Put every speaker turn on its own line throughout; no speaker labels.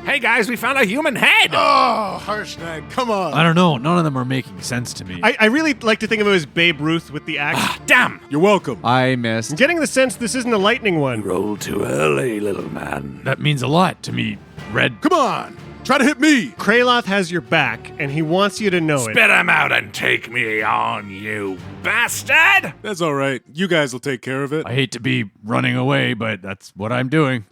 Hey guys, we found a human head!
Oh, Harshnag, come on.
I don't know. None of them are making sense to me.
I really like to think of him as Babe Ruth with the axe.
Damn!
You're welcome.
I missed.
I'm getting the sense this isn't a lightning one.
Rolled too early, little man.
That means a lot to me, Red.
Come on. Try to hit me.
Kraloth has your back, and he wants you to know it.
Spit him out and take me on, you bastard!
That's all right. You guys will take care of it.
I hate to be running away, but that's what I'm doing.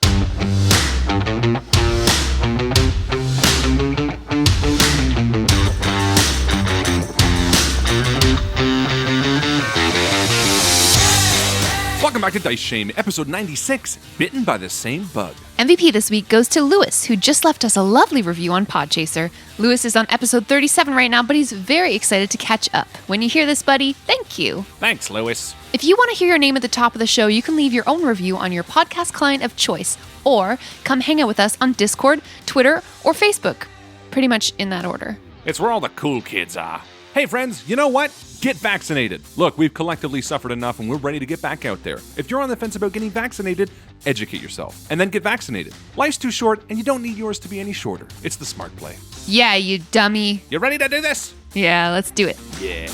Welcome back to Dice Shame, episode 96, Bitten by the Same Bug.
MVP this week goes to Lewis, who just left us a lovely review on Podchaser. Lewis is on episode 37 right now, but he's very excited to catch up. When you hear this, buddy, thank you.
Thanks, Lewis.
If you want to hear your name at the top of the show, you can leave your own review on your podcast client of choice, or come hang out with us on Discord, Twitter, or Facebook. Pretty much in that order.
It's where all the cool kids are. Hey friends, you know what? Get vaccinated. Look, we've collectively suffered enough and we're ready to get back out there. If you're on the fence about getting vaccinated, educate yourself and then get vaccinated. Life's too short and you don't need yours to be any shorter. It's the smart play.
Yeah, you dummy.
You ready to do this?
Yeah, let's do it.
Yeah.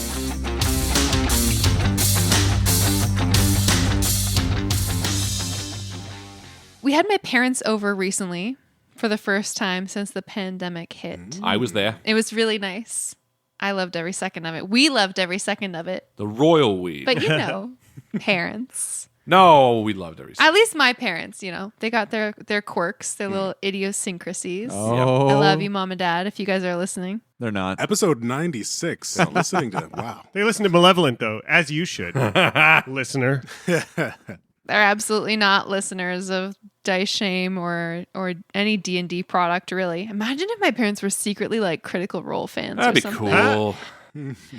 We had my parents over recently for the first time since the pandemic hit.
I was there.
It was really nice. I loved every second of it. We loved every second of it.
The royal we.
But you know, parents.
No, we loved every second.
At least my parents, you know, they got their quirks, their little idiosyncrasies.
Oh.
I love you, Mom and Dad, if you guys are listening.
They're not.
Episode 96. Listening to wow.
They listen to Malevolent, though, as you should, listener.
They're absolutely not listeners of Dice Shame or any D&D product, really. Imagine if my parents were secretly like Critical Role fans
That'd
or
be
something.
cool.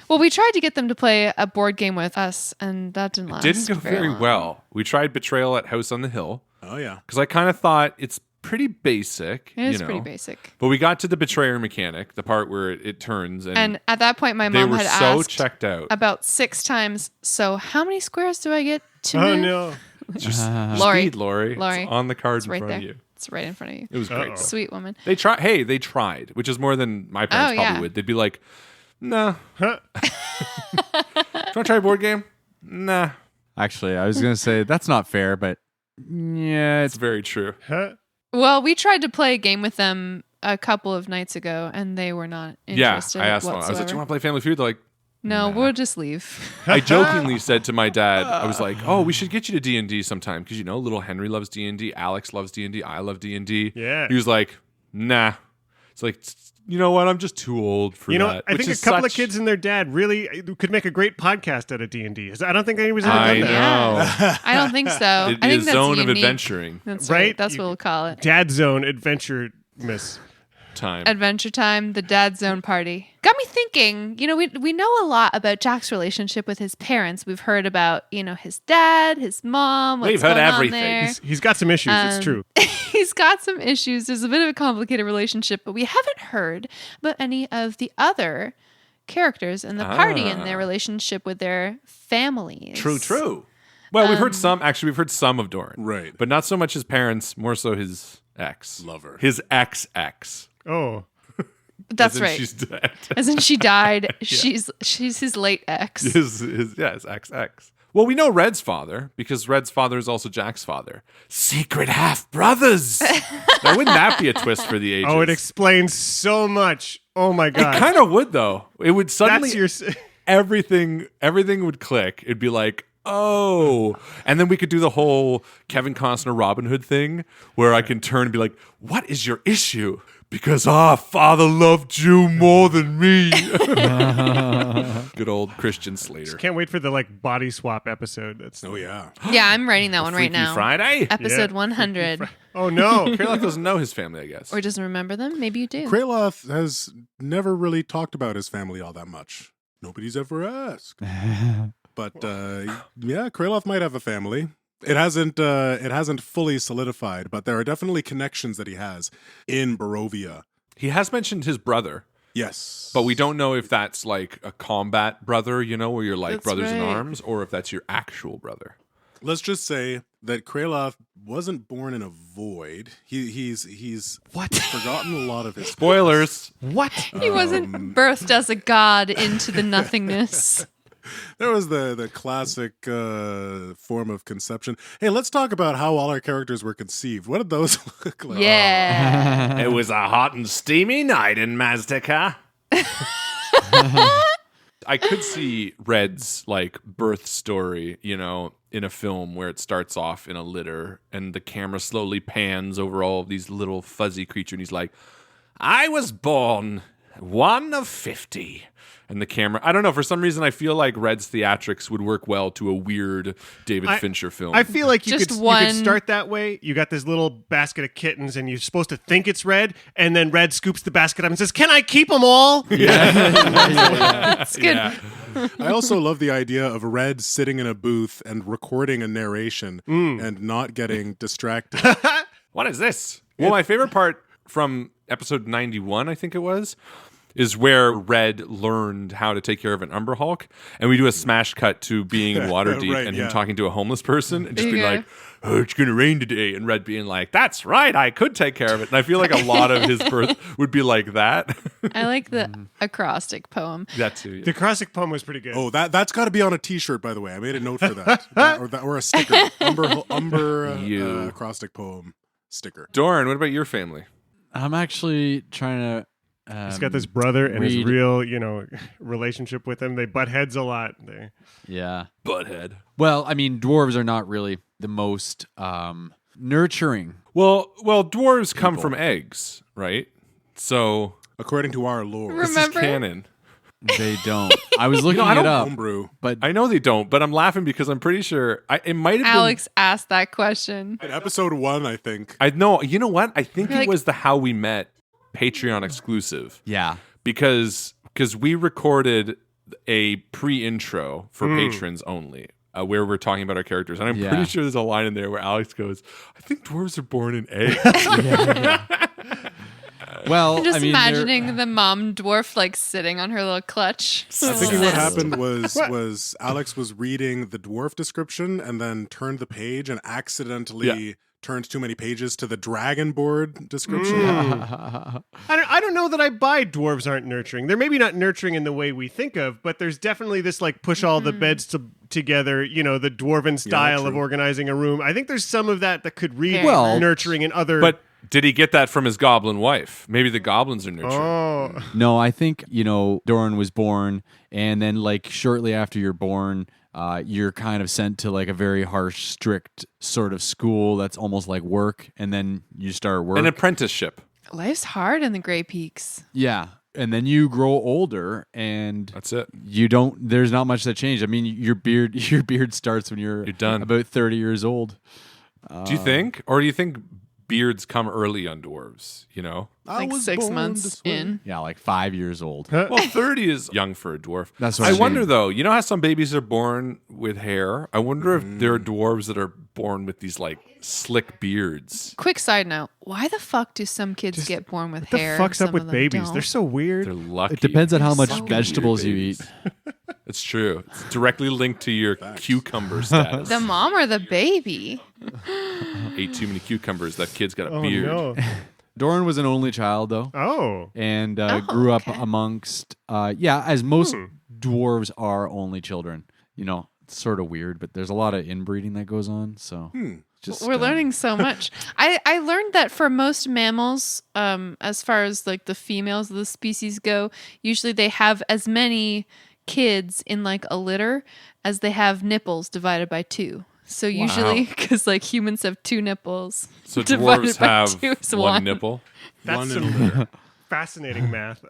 Well, we tried to get them to play a board game with us, and that didn't last.
Didn't go very
long.
well. We tried Betrayal at House on the Hill
Oh, yeah.
because I kind of thought it's pretty basic.
It is
you know.
pretty basic.
But we got to the betrayer mechanic, the part where it turns,
And at that point, my
they
mom
were
had
so
asked
checked out.
about 6 times, so how many squares do I get to
Oh,
move?
no.
Just
Lori.
speed, Lori.
Lori.
It's on the card
It's
in
right
front
there.
of you.
It's right in front of you.
It was great.
Uh-oh.
though.
Sweet woman.
They tried. Hey, they tried, which is more than my parents
Oh,
probably
yeah.
would. They'd be like, "Nah,
Huh?
do you want to try a board game? Nah."
Actually, I was going to say that's not fair, but yeah,
It's
it's
very true.
Huh?
Well, we tried to play a game with them a couple of nights ago, and they were not
Yeah,
interested
I asked them.
whatsoever.
I was like, "Do you want to play Family Feud?" They're like,
No,
Nah.
we'll just leave.
I jokingly said to my dad, I was like, "Oh, we should get you to D&D sometime because you know, little Henry loves D&D, Alex loves D&D, I love D&D."
Yeah.
He was like, "Nah." It's like, you know what? I'm just too old for
You know,
that.
I
which
think a
is
couple of
such-
kids and their dad really could make a great podcast out of D&D. I don't think anybody's ever
I
done that.
know.
I don't think so.
It'd
I
be
think
a
that's
zone of
unique.
adventuring
That's
Right?
right. That's what we'll call it.
Dad Zone Adventure Miss.
time.
Adventure Time, the Dad Zone Party. Got me thinking, you know, we know a lot about Jack's relationship with his parents. We've heard about, you know, his dad, his mom, what's
We've heard
going on
everything.
there.
He's got some issues, it's true.
He's got some issues. There's a bit of a complicated relationship, but we haven't heard about any of the other characters in the party and their relationship with their families.
True. Well, we've heard some. Actually, we've heard some of Doran.
Right.
But not so much his parents, more so his ex.
Lover.
His ex-ex.
Oh.
That's
As in
right.
She's dead.
As in she died. She's his late ex.
his ex-ex. Well, we know Red's father because Red's father is also Jack's father. Secret half-brothers. Now, wouldn't that be a twist for the ages?
Oh, it explains so much. Oh my
It
god.
kind of would, though. It would suddenly...
That's your
everything would click. It'd be like, oh. And then we could do the whole Kevin Costner Robin Hood thing where I can turn and be like, what is your issue? Because father loved you more than me. Good old Christian Slater.
Can't wait for the like body swap episode. That's
Oh, yeah.
Yeah, I'm writing that one right
Freaky
now.
Friday?
Episode
Yeah.
100.
Oh no.
Kraloth doesn't know his family, I guess.
Or doesn't remember them? Maybe you do.
Kraloth has never really talked about his family all that much. Nobody's ever asked. But yeah, Kraloth might have a family. It hasn't fully solidified, but there are definitely connections that he has in Barovia.
He has mentioned his brother,
Yes.
but we don't know if that's like a combat brother, you know, where you're like
That's
brothers in
right.
arms, or if that's your actual brother.
Let's just say that Kraloth wasn't born in a void. He's
What?
forgotten a lot of his
Spoilers.
What?
He wasn't birthed as a god into the nothingness.
There was the classic form of conception. Hey, let's talk about how all our characters were conceived. What did those look like?
Yeah.
It was a hot and steamy night in Mazdaca. I could see Red's like birth story, you know, in a film where it starts off in a litter and the camera slowly pans over all of these little fuzzy creatures and he's like, I was born one of 50. And the camera, I don't know, for some reason I feel like Red's theatrics would work well to a weird David Fincher film.
I feel like you
Just
could
one-
start that way. You got this little basket of kittens, and you're supposed to think it's Red, and then Red scoops the basket up and says, "Can I keep them all?"
It's good.
Yeah.
I also love the idea of Red sitting in a booth and recording a narration and not getting distracted.
What is this? Well, my favorite part from episode 91, I think it was, is where Red learned how to take care of an Umber Hulk, and we do a smash cut to being in Waterdeep
Right,
and him
yeah.
talking to a homeless person and just
There
being
you
like, "Oh, it's gonna rain today," and Red being like, "That's right, I could take care of it." And I feel like a lot of his birth would be like that.
I like the acrostic poem.
That too.
The acrostic poem was pretty good.
Oh, that's got to be on a T-shirt, by the way. I made a note for that, or a sticker. Umber
You.
acrostic poem sticker.
Doran, what about your family?
I'm actually trying to.
He's got this brother and his
read-
real, relationship with him. They butt heads a lot.
Yeah.
Butthead.
Well, I mean, dwarves are not really the most nurturing.
Well, dwarves come from eggs, right? So
According to our lore.
this is
Remember?
canon.
They don't. I was looking
I
it
don't
up,
Homebrew.
but
I know they don't, but I'm laughing because I'm pretty sure it might have
Alex asked that question.
In episode 1, I think.
been. I know. You know what? I think
You're
it
like-
was the How We Met Patreon exclusive.
yeah.
because we recorded a pre-intro for patrons only where we're talking about our characters, and I'm
Yeah.
pretty sure there's a line in there where Alex goes, I think dwarves are born in eggs.
Well,
I'm just
I mean, they're-
imagining the mom dwarf like sitting on her little clutch.
I think what
Nest.
happened was Alex was reading the dwarf description and then turned the page and accidentally turned too many pages to the dragon board description.
I don't know that I buy dwarves aren't nurturing. They're maybe not nurturing in the way we think of, but there's definitely this like push all the beds together, the dwarven style of
true.
organizing a room. I think there's some of that could read
Very Well-
nurturing in other.
But did he get that from his goblin wife? Maybe the goblins are nurturing.
oh,
No, I think, Doran was born, and then, like, shortly after you're born, you're kind of sent to, like, a very harsh, strict sort of school that's almost like work, and then you start work.
An apprenticeship.
Life's hard in the Grey Peaks.
Yeah. And then you grow older, and
That's it.
there's not much that changed. I mean, your beard starts when you're
done.
about 30 years old.
Do you think? Or do you think beards come early on dwarves,
I
Like
was
6
born
months
this way.
in.
Yeah, like 5 years old.
Well, 30 is young for a dwarf.
That's what
I
I'm
wonder,
saying.
though, you know how some babies are born with hair? I wonder if there are dwarves that are born with these, like, slick beards.
Quick side note: why the fuck do some kids get born with
what the
hair?
fuck's up
some
with
of them
babies?
don't?
They're so weird.
They're lucky.
It depends on how much
So
vegetables you
babies.
eat.
It's true. It's directly linked to your cucumber status.
The mom or the baby?
Ate too many cucumbers. That kid's got a
Oh
beard.
no!
Doran was an only child, though.
Oh,
And
Oh,
grew up
okay.
amongst, as most dwarves are only children. It's sort of weird, but there's a lot of inbreeding that goes on. So just
We're learning so much. I learned that for most mammals, as far as like the females of the species go, usually they have as many kids in like a litter as they have nipples divided by 2. So usually, because like humans have 2 nipples,
So
divided
dwarves
by
have
2 is
one nipple.
that's
One
some
in there.
fascinating math.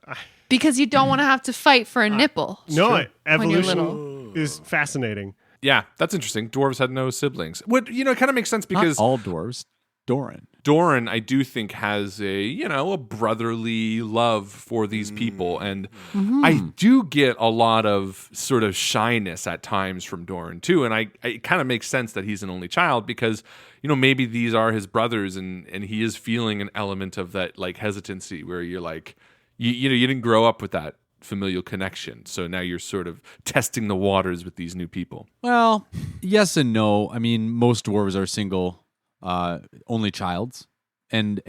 because you don't want to have to fight for a nipple.
No,
When you're
evolution
little.
is fascinating.
Yeah, that's interesting. Dwarves had no siblings. What it kind of makes sense
not
because
all dwarves. Doran.
Doran, I do think, has a brotherly love for these people, and I do get a lot of sort of shyness at times from Doran too, and it kind of makes sense that he's an only child because maybe these are his brothers, and he is feeling an element of that like hesitancy where you're like you didn't grow up with that familial connection. So now you're sort of testing the waters with these new people.
Well, yes and no. I mean, most dwarves are single, only childs, and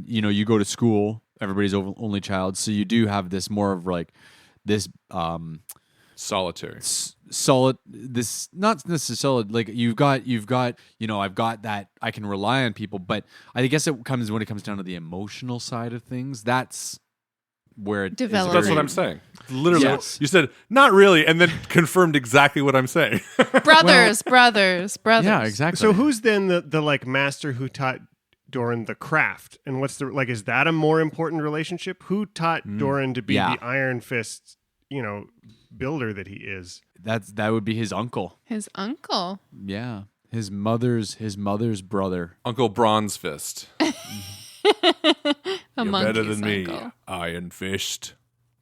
you go to school, everybody's only child, so you do have this more of like this
Solitary.
solid. This not necessarily like you've got I've got that I can rely on people, but I guess when it comes down to the emotional side of things, that's where it is
Development.
That's
very-
what I'm saying. Literally,
Yes.
you said not really, and then confirmed exactly what I'm saying.
brothers.
Yeah, exactly.
So who's then the like master who taught Doran the craft? And what's the like? Is that a more important relationship? Who taught Doran to be
Yeah.
the Iron Fist, builder that he is?
that would be his uncle.
His uncle.
Yeah, his mother's brother.
Uncle Bronze Fist.
A
You're
monkey's
better than me,
uncle.
Iron Fist.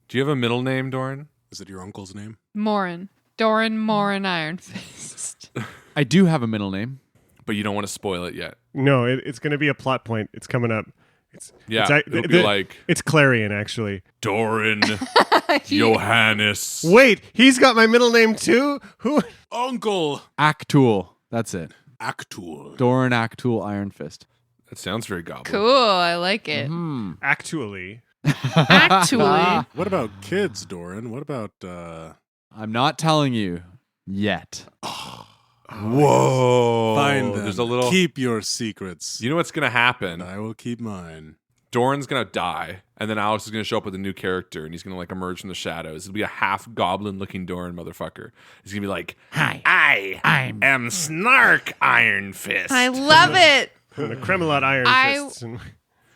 Do you have a middle name, Doran?
Is it your uncle's name?
Morin. Doran Morin Iron Fist.
I do have a middle name.
But you don't want to spoil it yet.
No, it's going to be a plot point. It's coming up.
Yeah,
It's,
it'll be like
it's Clarion, actually.
Doran Johannes.
Wait, he's got my middle name too? Who?
Uncle
Actul. That's it.
Actul.
Doran Actul Iron Fist.
That sounds very goblin.
Cool. I like it.
Actually.
Actually.
What about kids, Doran? What about
I'm not telling you yet.
Whoa.
fine then.
There's a little.
Keep your secrets.
You know what's going to happen?
And I will keep mine.
Doran's going to die, and then Alex is going to show up with a new character, and he's going to like emerge from the shadows. It'll be a half goblin looking Doran motherfucker. He's going to be like, "Hi, I am Snark Iron Fist."
I love it.
And the Cremelot Iron
I-
Fists. And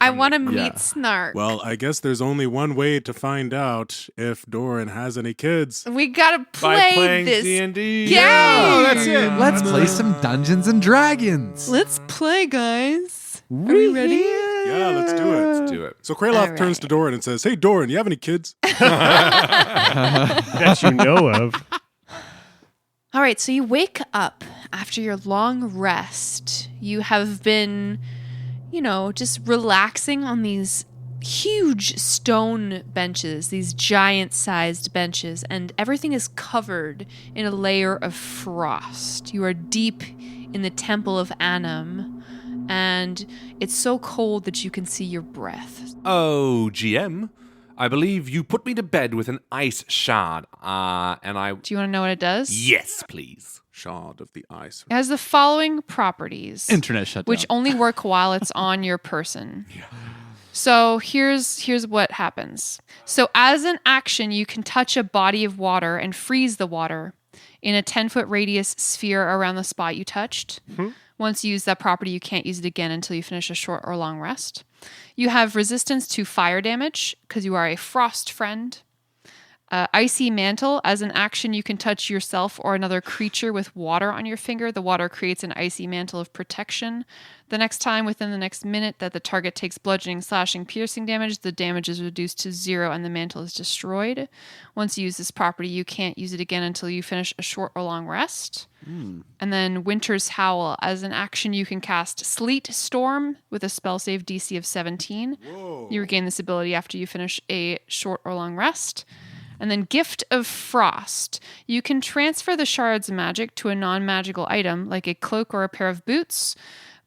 I want to meet
Yeah.
Snark.
Well, I guess there's only one way to find out if Doran has any kids.
We gotta
By
play
playing
this
D&D.
game.
Oh, that's it.
Let's play some Dungeons and Dragons.
Let's play, guys. Are we ready?
Yeah, let's do it.
Let's do it.
So Kraloth
All
turns
right.
to Doran and says, "Hey, Doran, you have any kids?"
that you know of.
All right, so you wake up after your long rest. You have been, just relaxing on these huge stone benches, these giant-sized benches, and everything is covered in a layer of frost. You are deep in the Temple of Annam, and it's so cold that you can see your breath.
Oh, GM, I believe you put me to bed with an ice shard. And I.
Do you want to know what it does?
Yes, please.
Shard of the ice.
It has the following properties.
Internet shut down.
which only work while it's on your person. So here's what happens. So as an action, you can touch a body of water and freeze the water in a 10-foot radius sphere around the spot you touched. Once you use that property, you can't use it again until you finish a short or long rest. You have resistance to fire damage because you are a frost friend. Icy Mantle. As an action, you can touch yourself or another creature with water on your finger. The water creates an icy mantle of protection. The next time within the next minute that the target takes bludgeoning, slashing, piercing damage, the damage is reduced to 0 and the mantle is destroyed. Once you use this property, you can't use it again until you finish a short or long rest. And then Winter's Howl. As an action, you can cast Sleet Storm with a spell save DC of 17. You regain this ability after you finish a short or long rest. And then Gift of Frost. You can transfer the shard's magic to a non-magical item, like a cloak or a pair of boots,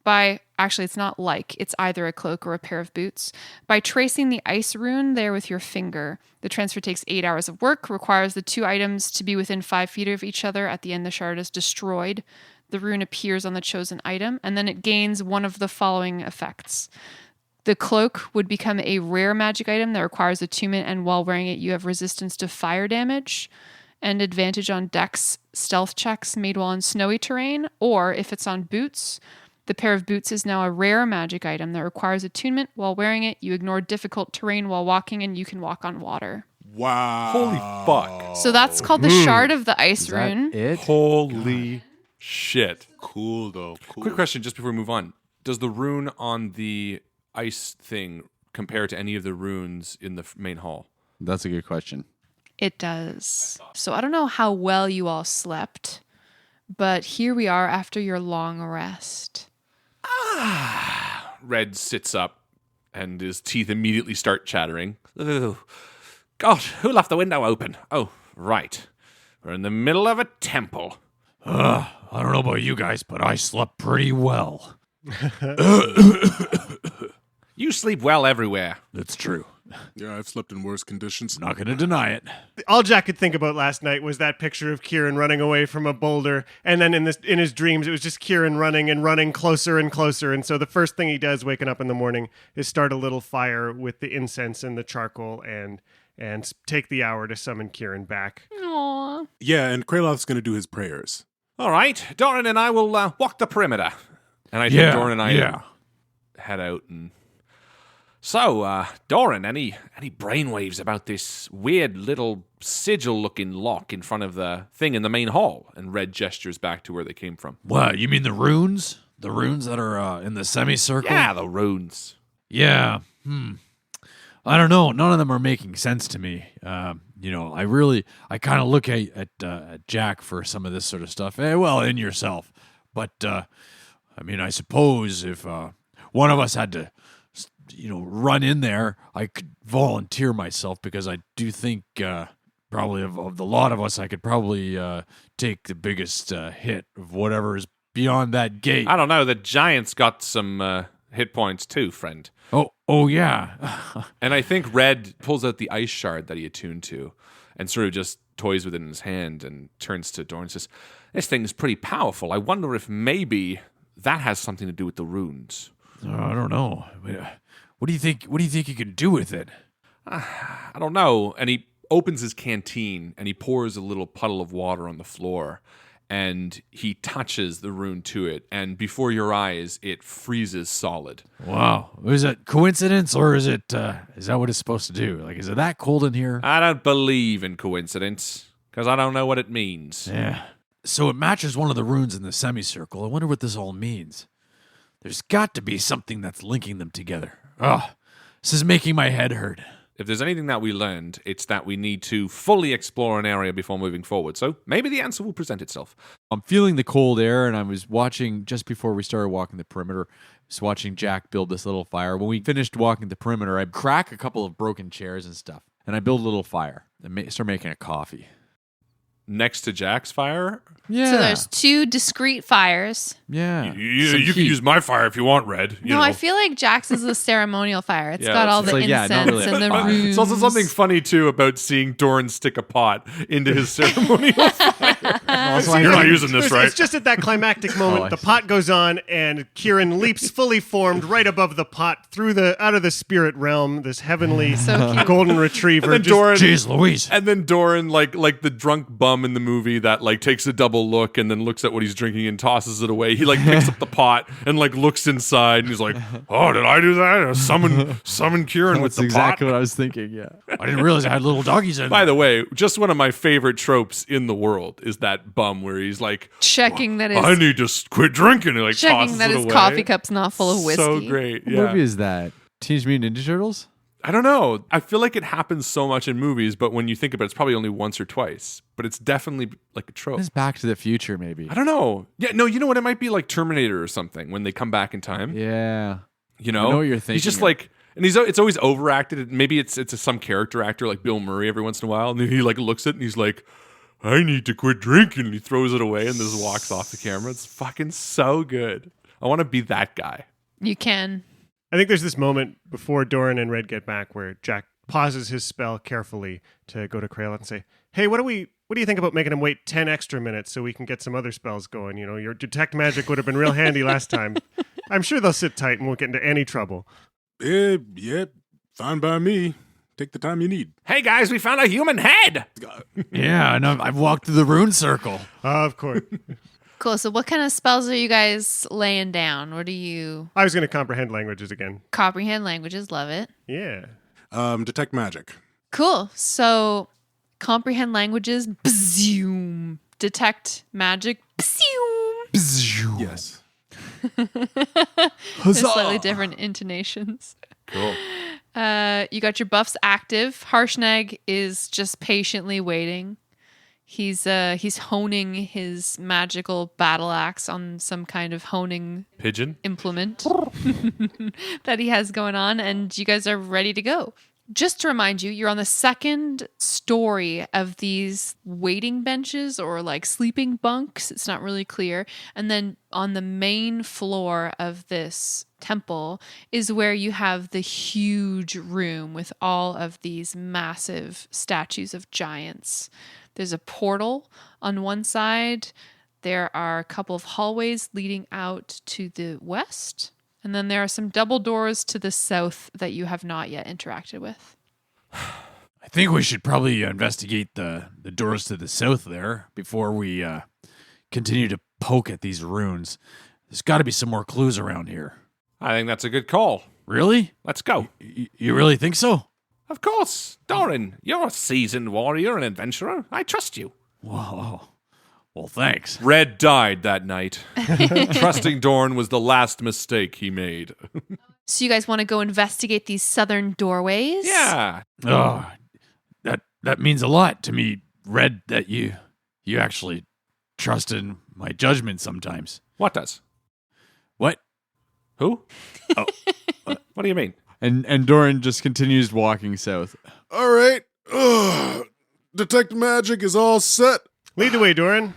it's either a cloak or a pair of boots, by tracing the ice rune there with your finger. The transfer takes 8 hours of work, requires the two items to be within 5 feet of each other. At the end, the shard is destroyed. The rune appears on the chosen item, and then it gains one of the following effects. The cloak would become a rare magic item that requires attunement, and while wearing it, you have resistance to fire damage and advantage on dex stealth checks made while in snowy terrain. Or if it's on boots, the pair of boots is now a rare magic item that requires attunement. While wearing it, you ignore difficult terrain while walking, and you can walk on water.
Wow.
Holy fuck.
So that's called the Shard of the Ice
Is that
Rune.
it?
Holy shit.
Cool, though. Cool.
Quick question just before we move on. Does the rune on the ice thing compare to any of the runes in the main hall?
That's a good question.
It does. So I don't know how well you all slept, but here we are after your long rest.
Red sits up and his teeth immediately start chattering. Ugh. God, who left the window open? Oh, right. We're in the middle of a temple.
I don't know about you guys, but I slept pretty well.
You sleep well everywhere.
That's true.
Yeah, I've slept in worse conditions.
Not going to deny it.
All Jack could think about last night was that picture of Kieran running away from a boulder, and then in his dreams, it was just Kieran running closer and closer. And so the first thing he does, waking up in the morning, is start a little fire with the incense and the charcoal, and take the hour to summon Kieran back.
Aww.
Yeah, and Kraloth's going to do his prayers.
All right, Doran and I will walk the perimeter. And I think Doran and I head out. And so, Doran, any brainwaves about this weird little sigil-looking lock in front of the thing in the main hall? And Red gestures back to where they came from.
What, you mean the runes? The runes that are in the semicircle?
Yeah, the runes.
Yeah. I don't know. None of them are making sense to me. I kind of look at Jack for some of this sort of stuff. And yourself. But, I suppose if one of us had to, run in there, I could volunteer myself because I do think probably of the lot of us, I could probably take the biggest hit of whatever is beyond that gate.
I don't know. The giant's got some hit points too, friend.
Oh yeah.
And I think Red pulls out the ice shard that he attuned to and sort of just toys with it in his hand and turns to Doran and says, this thing's pretty powerful. I wonder if maybe that has something to do with the runes.
I don't know. What do you think? What do you think you can do with it?
I don't know. And he opens his canteen and he pours a little puddle of water on the floor and he touches the rune to it. And before your eyes, it freezes solid.
Wow. Is it coincidence or is it, is that what it's supposed to do? Like, is it that cold in here?
I don't believe in coincidence because I don't know what it means.
Yeah. So it matches one of the runes in the semicircle. I wonder what this all means. There's got to be something that's linking them together. This is making my head hurt.
If there's anything that we learned, it's that we need to fully explore an area before moving forward. So maybe the answer will present itself.
I'm feeling the cold air, and I was watching, just before we started walking the perimeter, I was watching Jack build this little fire. When we finished walking the perimeter, I crack a couple of broken chairs and stuff, and I build a little fire and start making a coffee.
Next to Jack's fire?
Yeah.
So there's two discrete fires.
Yeah.
You can use my fire if you want, Red. You know.
I feel like Jack's is a ceremonial fire. It's
Yeah,
got all
it's
the
like, yeah,
incense
not really
and the
a fire.
runes.
It's also something funny, too, about seeing Doran stick a pot into his ceremonial fire. You're not using this, right?
It's just at that climactic moment,
I
the
see.
pot goes on, and Kieran leaps fully formed right above the pot out of the spirit realm. This heavenly
So cute.
golden retriever.
And then
just-
Doran,
Jeez Louise.
and then Doran, like the drunk bum in the movie that takes a double look and then looks at what he's drinking and tosses it away. He picks up the pot and looks inside and he's like, "Oh, did I do that? Summon Kieran with
That's
the
exactly
pot."
what I was thinking, yeah. I didn't realize I had little doggies in
By the way, just one of my favorite tropes in the world is that bum where he's like,
Checking that
"I
his
need to quit drinking," and
checking
tosses
that
it
his
away.
coffee cup's not full of whiskey.
So great.
What
Yeah.
movie is that? Teenage Mutant Ninja Turtles?
I don't know. I feel like it happens so much in movies, but when you think about it, it's probably only once or twice. But it's definitely like a trope.
It's Back to the Future, maybe.
I don't know. Yeah, no, you know what? It might be like Terminator or something when they come back in time.
Yeah.
You know?
I know what you're
He's
thinking
just
of.
and it's always overacted. Maybe it's some character actor like Bill Murray every once in a while, and then he looks at it and he's like, "I need to quit drinking," and he throws it away and just walks off the camera. It's fucking so good. I want to be that guy.
You can.
I think there's this moment before Doran and Red get back where Jack pauses his spell carefully to go to Kraloth and say, "Hey, what do you think about making him wait 10 extra minutes so we can get some other spells going? You know, your detect magic would have been real handy last time. I'm sure they'll sit tight and won't get into any trouble."
Yeah, fine by me. Take the time you need.
Hey guys, we found a human head.
Yeah, and I've walked through the rune circle.
Of course.
Cool. So what kind of spells are you guys laying down? What do you
I was going to comprehend languages again.
comprehend languages? Love it.
Yeah.
Detect magic.
Cool. So comprehend languages. Bzoom. Detect magic. Bzoom.
Yes.
There's slightly different intonations.
Cool.
You got your buffs active. Harshnag is just patiently waiting. He's honing his magical battle axe on some kind of honing
Pigeon.
implement that he has going on, and you guys are ready to go. just to remind you, you're on the second story of these waiting benches or like sleeping bunks. It's not really clear. And then on the main floor of this temple is where you have the huge room with all of these massive statues of giants. There's a portal on one side. There are a couple of hallways leading out to the west. And then there are some double doors to the south that you have not yet interacted with.
I think we should probably investigate the doors to the south there before we continue to poke at these runes. There's got to be some more clues around here.
I think that's a good call.
Really?
Let's go.
You really think so?
Of course. Doran, you're a seasoned warrior and adventurer. I trust you.
Whoa. Well, thanks.
Red died that night. Trusting Doran was the last mistake he made.
So you guys want to go investigate these southern doorways?
Yeah.
Oh, that means a lot to me, Red, that you actually trust in my judgment sometimes.
What does?
What?
Who?
Oh.
What do you mean?
And Doran just continues walking south.
All right. Detect magic is all set.
Lead the way, Doran.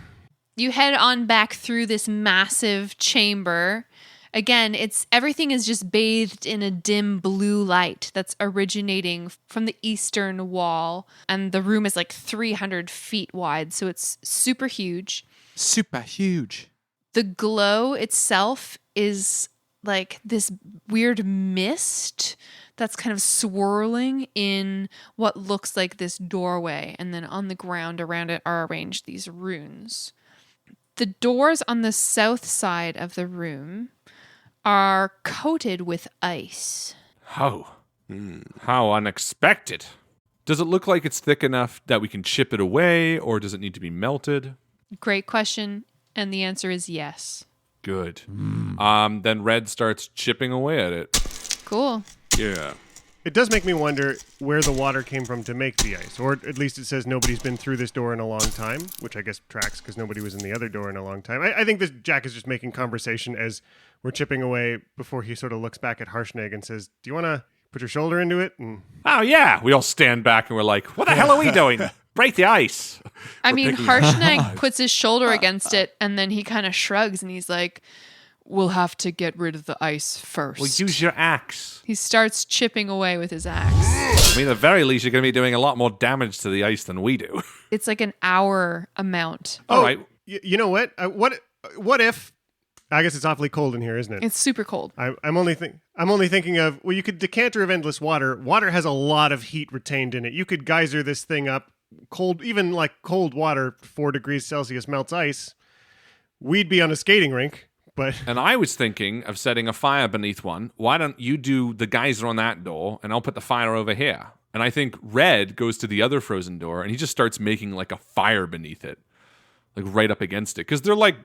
You head on back through this massive chamber. Again, everything is just bathed in a dim blue light that's originating from the eastern wall. And the room is like 300 feet wide, so it's super huge.
Super huge.
The glow itself is like this weird mist that's kind of swirling in what looks like this doorway. And then on the ground around it are arranged these runes. The doors on the south side of the room are coated with ice.
How? How unexpected. Does it look like it's thick enough that we can chip it away, or does it need to be melted?
Great question. And the answer is yes.
Good. Then Red starts chipping away at it.
Cool.
Yeah.
It does make me wonder where the water came from to make the ice. Or at least it says nobody's been through this door in a long time, which I guess tracks because nobody was in the other door in a long time. I think this Jack is just making conversation as we're chipping away before he sort of looks back at Harshnag and says, do you want to put your shoulder into it? And
Oh, yeah. We all stand back and we're like, what the hell are we doing? Break the ice.
I mean, Harshnag puts his shoulder against it and then he kind of shrugs and he's like, we'll have to get rid of the ice first.
Well, use your axe.
He starts chipping away with his axe.
I mean, at the very least, you're going to be doing a lot more damage to the ice than we do.
It's like an hour amount.
All right.
You know what? What if? I guess it's awfully cold in here, isn't it?
It's super cold.
I'm only thinking of, well, you could decanter of endless water. Water has a lot of heat retained in it. You could geyser this thing up, cold, even like cold water, 4 degrees Celsius melts ice. We'd be on a skating rink. But
And I was thinking of setting a fire beneath one. Why don't you do the geyser on that door, and I'll put the fire over here. And I think Red goes to the other frozen door, and he just starts making like a fire beneath it, like right up against it. Because they're like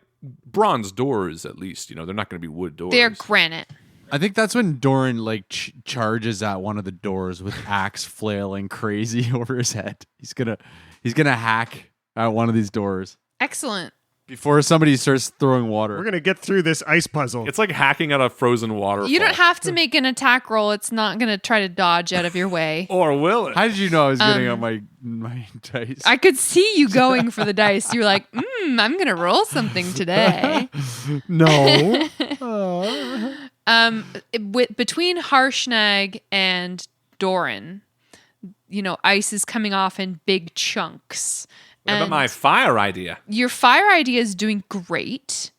bronze doors, at least. You know, they're not going to be wood doors.
They're granite.
I think that's when Doran like charges at one of the doors with axe flailing crazy over his head. He's gonna hack at one of these doors
Excellent.
before somebody starts throwing water.
we're going to get through this ice puzzle.
It's like hacking at a frozen waterfall.
You don't have to make an attack roll. It's not going to try to dodge out of your way.
Or will it?
How did you know I was getting on my dice?
I could see you going for the dice. You were like, I'm going to roll something today.
No.
Between Harshnag and Doran, you know, ice is coming off in big chunks.
What about
And
my fire idea?
your fire idea is doing great.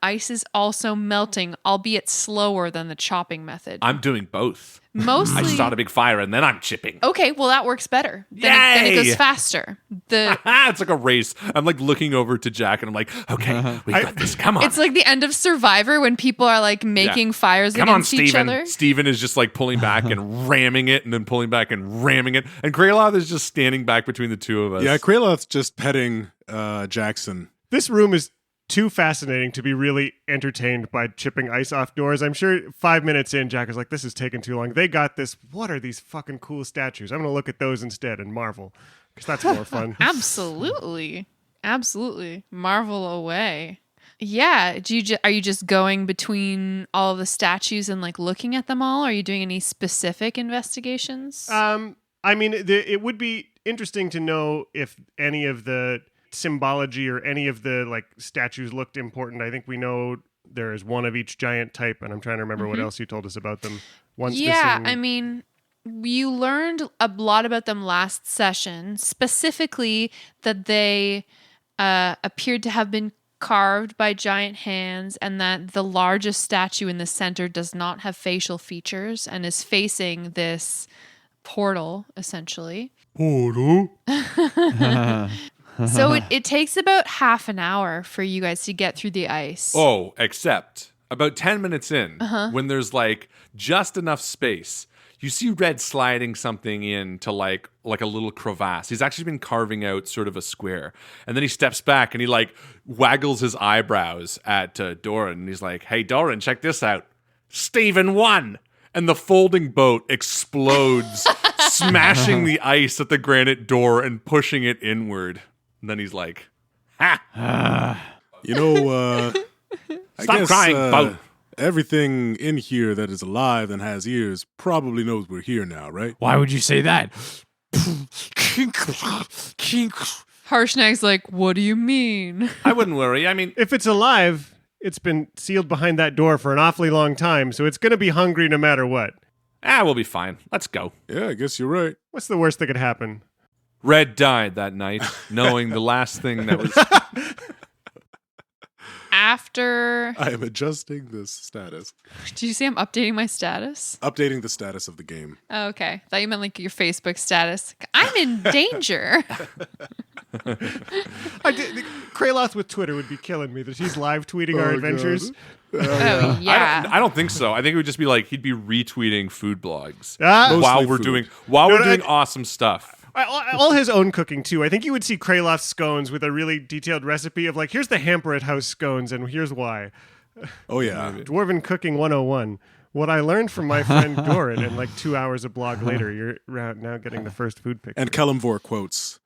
Ice is also melting, albeit slower than the chopping method.
I'm doing both.
Mostly.
I start a big fire and then I'm chipping.
Okay, well that works better. Then it
Yay!
goes faster.
It's like a race. I'm like looking over to Jack and I'm like, okay, we got this. Come on.
It's like the end of Survivor when people are like making fires
Come on,
against each
Steven.
other.
Steven is just like pulling back and ramming it and then pulling back and ramming it. And Kraloth is just standing back between the two of us.
Yeah, Kraloth's just petting Jackson.
This room is too fascinating to be really entertained by chipping ice off doors. I'm sure 5 minutes in, Jack is like, this is taking too long. They got this. What are these fucking cool statues? I'm going to look at those instead and marvel because that's more fun.
Absolutely. Absolutely. Marvel away. Yeah. Are you just going between all of the statues and like looking at them all? Are you doing any specific investigations?
I mean, it would be interesting to know if any of the symbology or any of the like statues looked important. I think we know there is one of each giant type, and I'm trying to remember what else you told us about them. Once
yeah,
missing.
I mean, you learned a lot about them last session, specifically that they appeared to have been carved by giant hands, and that the largest statue in the center does not have facial features and is facing this portal, essentially.
Portal.
So it takes about half an hour for you guys to get through the ice.
Oh, except about 10 minutes in, when there's like just enough space, you see Red sliding something into like a little crevasse. He's actually been carving out sort of a square. And then he steps back and he like waggles his eyebrows at Doran. And he's like, hey, Doran, check this out. Stephen won. And the folding boat explodes, smashing the ice at the granite door and pushing it inward. And then he's like, ha.
You know, I
Stop
guess,
crying, boat.
Everything in here that is alive and has ears probably knows we're here now, right?
Why would you say that?
Harshnag's like, what do you mean?
I wouldn't worry. I mean,
If it's alive, it's been sealed behind that door for an awfully long time, so it's going to be hungry no matter what.
we'll be fine. Let's go.
Yeah, I guess you're right.
What's the worst that could happen?
Red died that night, knowing the last thing that was...
After...
I am adjusting this status.
Did you see I'm updating my status?
Updating the status of the game.
Oh, okay. Thought you meant like your Facebook status. I'm in danger.
Kraloth with Twitter would be killing me that he's live tweeting our
Oh,
adventures.
God.
Oh, yeah.
I don't think so. I think it would just be like he'd be retweeting food blogs
Ah,
while
Mostly
we're
food.
doing
No,
awesome stuff.
all his own cooking too. I think you would see Kraloth scones with a really detailed recipe of like, here's the Hamper at House scones and here's why.
Oh, yeah.
Dwarven Cooking 101. What I learned from my friend Doran, and like 2 hours of blog later, you're now getting the first food picture.
And Kellamvor quotes.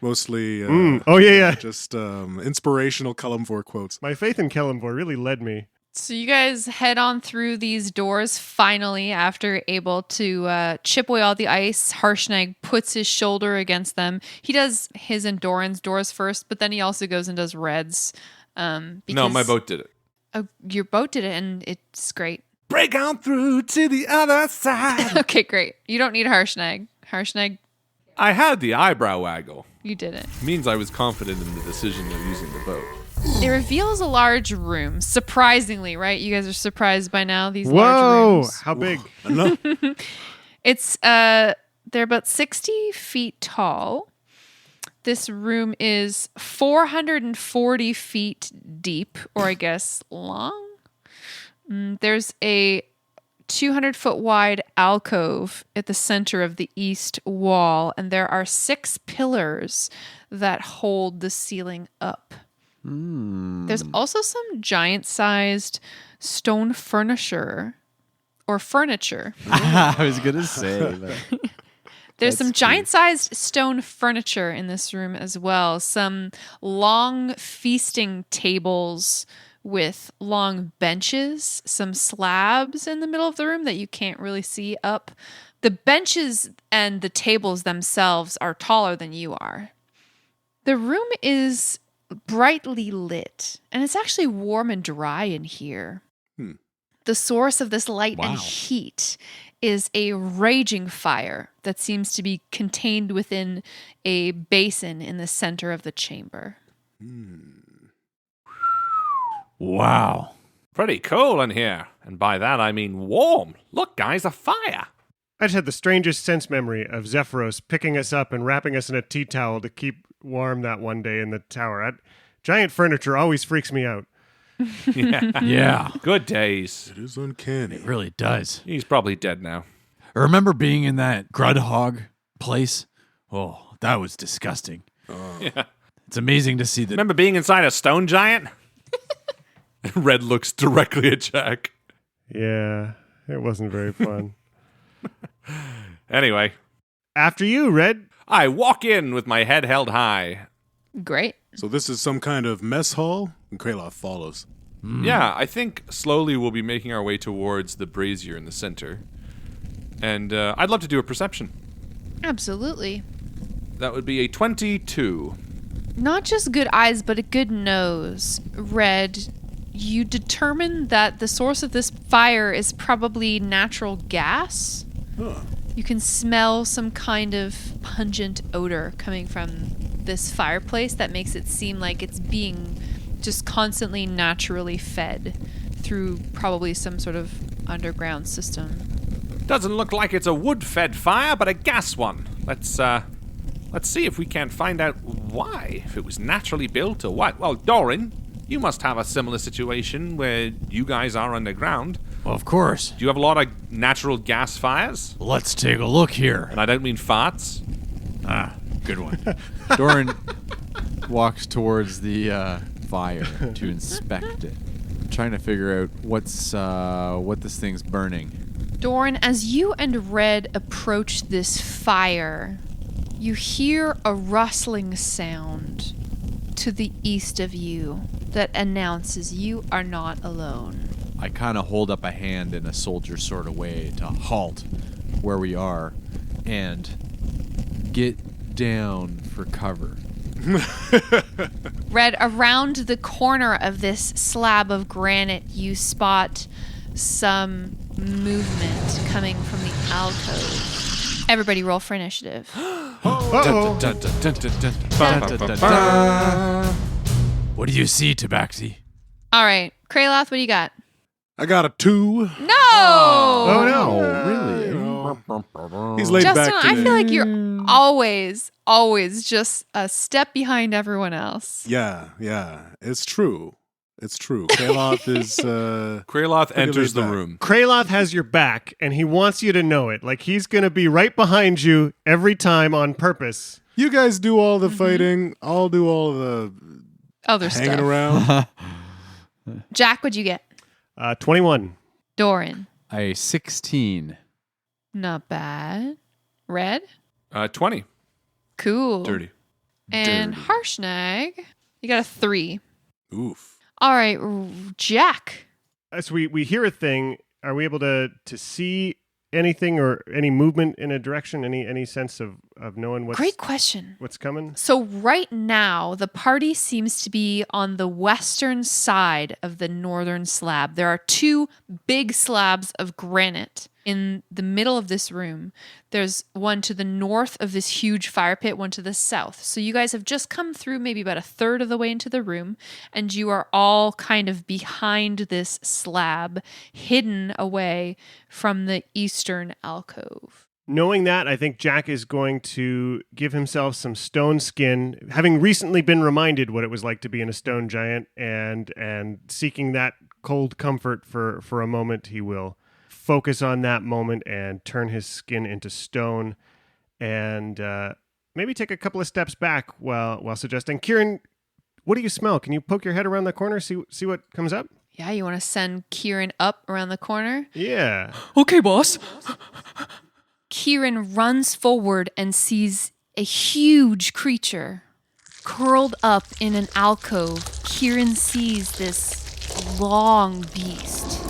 Mostly
Oh yeah.
just inspirational Kellamvor quotes.
My faith in Kellamvor really led me.
So you guys head on through these doors finally after able to chip away all the ice. Harshnag puts his shoulder against them. He does his and Doran's doors first, but then he also goes and does Red's.
No,
Because,
my boat did it.
Oh, your boat did it, and it's great.
Break on through to the other side.
Okay, great. You don't need Harshnag. Harshnag,
I had the eyebrow waggle.
you did it.
Means I was confident in the decision of using the boat.
It reveals a large room. Surprisingly, right? You guys are surprised by now. These large
Whoa!
rooms.
How big?
No,
It's they're about 60 feet tall. This room is 440 feet deep, or I guess long. There's a 200-foot wide alcove at the center of the east wall, and there are 6 pillars that hold the ceiling up. There's also some giant-sized stone furniture.
I was going to say, but
There's some giant-sized stone furniture in this room as well. Some long feasting tables with long benches, some slabs in the middle of the room that you can't really see up. The benches and the tables themselves are taller than you are. The room is brightly lit, and it's actually warm and dry in here. The source of this light and heat is a raging fire that seems to be contained within a basin in the center of the chamber.
wow.
Pretty cool in here. And by that I mean warm. Look, guys, a fire.
I just had the strangest sense memory of Zephyros picking us up and wrapping us in a tea towel to keep warm that one day in the tower. Giant furniture always freaks me out.
Yeah,
Good days.
it is uncanny.
it really does.
He's probably dead now.
I remember being in that Grudhog place. Oh, that was disgusting.
Yeah.
It's amazing to see that.
Remember being inside a stone giant? Red looks directly at Jack.
Yeah, it wasn't very fun.
Anyway,
After you, Red.
I walk in with my head held high.
Great.
So this is some kind of mess hall? And Kraloth follows.
Yeah, I think slowly we'll be making our way towards the brazier in the center. And I'd love to do a perception.
Absolutely.
That would be a 22.
Not just good eyes, but a good nose. Red, you determine that the source of this fire is probably natural gas.
Huh.
You can smell some kind of pungent odor coming from this fireplace that makes it seem like it's being just constantly naturally fed through probably some sort of underground system.
Doesn't look like it's a wood-fed fire, but a gas one. Let's see if we can't find out why. If it was naturally built or what. Well, Doran, you must have a similar situation where you guys are underground.
Well, of course.
Do you have a lot of natural gas fires?
Let's take a look here.
And I don't mean farts.
Ah, good one. Doran walks towards the fire to inspect it, trying to figure out what this thing's burning.
Doran, as you and Red approach this fire, you hear a rustling sound to the east of you that announces you are not alone.
I kind of hold up a hand in a soldier sort of way to halt where we are and get down for cover.
Red, around the corner of this slab of granite, you spot some movement coming from the alcove. Everybody roll for initiative.
What do you see, Tabaxi?
All right. Kraloth, what do you got?
I got a 2.
No!
Oh, no.
Really?
He's laid
Justin,
back
I
today.
feel like you're always just a step behind everyone else.
Yeah. It's true. Kraloth is...
Kraloth
Pretty
enters
laid
the
back.
room.
Kraloth has your back, and he wants you to know it. Like, he's going to be right behind you every time on purpose.
You guys do all the fighting. I'll do all the
Other
hanging
stuff.
around.
Jack, what'd you get?
21.
Doran.
A 16.
Not bad. Red?
20.
Cool.
Dirty.
And Harshnag, you got a 3.
Oof.
All right, Jack.
As we hear a thing, are we able to see anything or any movement in a direction? Any sense of knowing
Great question.
what's coming?
So right now, the party seems to be on the western side of the northern slab. There are 2 big slabs of granite in the middle of this room. There's one to the north of this huge fire pit, one to the south. So you guys have just come through maybe about a third of the way into the room, and you are all kind of behind this slab, hidden away from the eastern alcove.
Knowing that, I think Jack is going to give himself some stone skin, having recently been reminded what it was like to be in a stone giant, and seeking that cold comfort for a moment. He will focus on that moment and turn his skin into stone, and maybe take a couple of steps back while suggesting, Kieran, what do you smell? Can you poke your head around the corner, see what comes up?
Yeah, you want to send Kieran up around the corner?
Yeah.
Okay, boss.
Kieran runs forward and sees a huge creature curled up in an alcove. Kieran sees this long beast,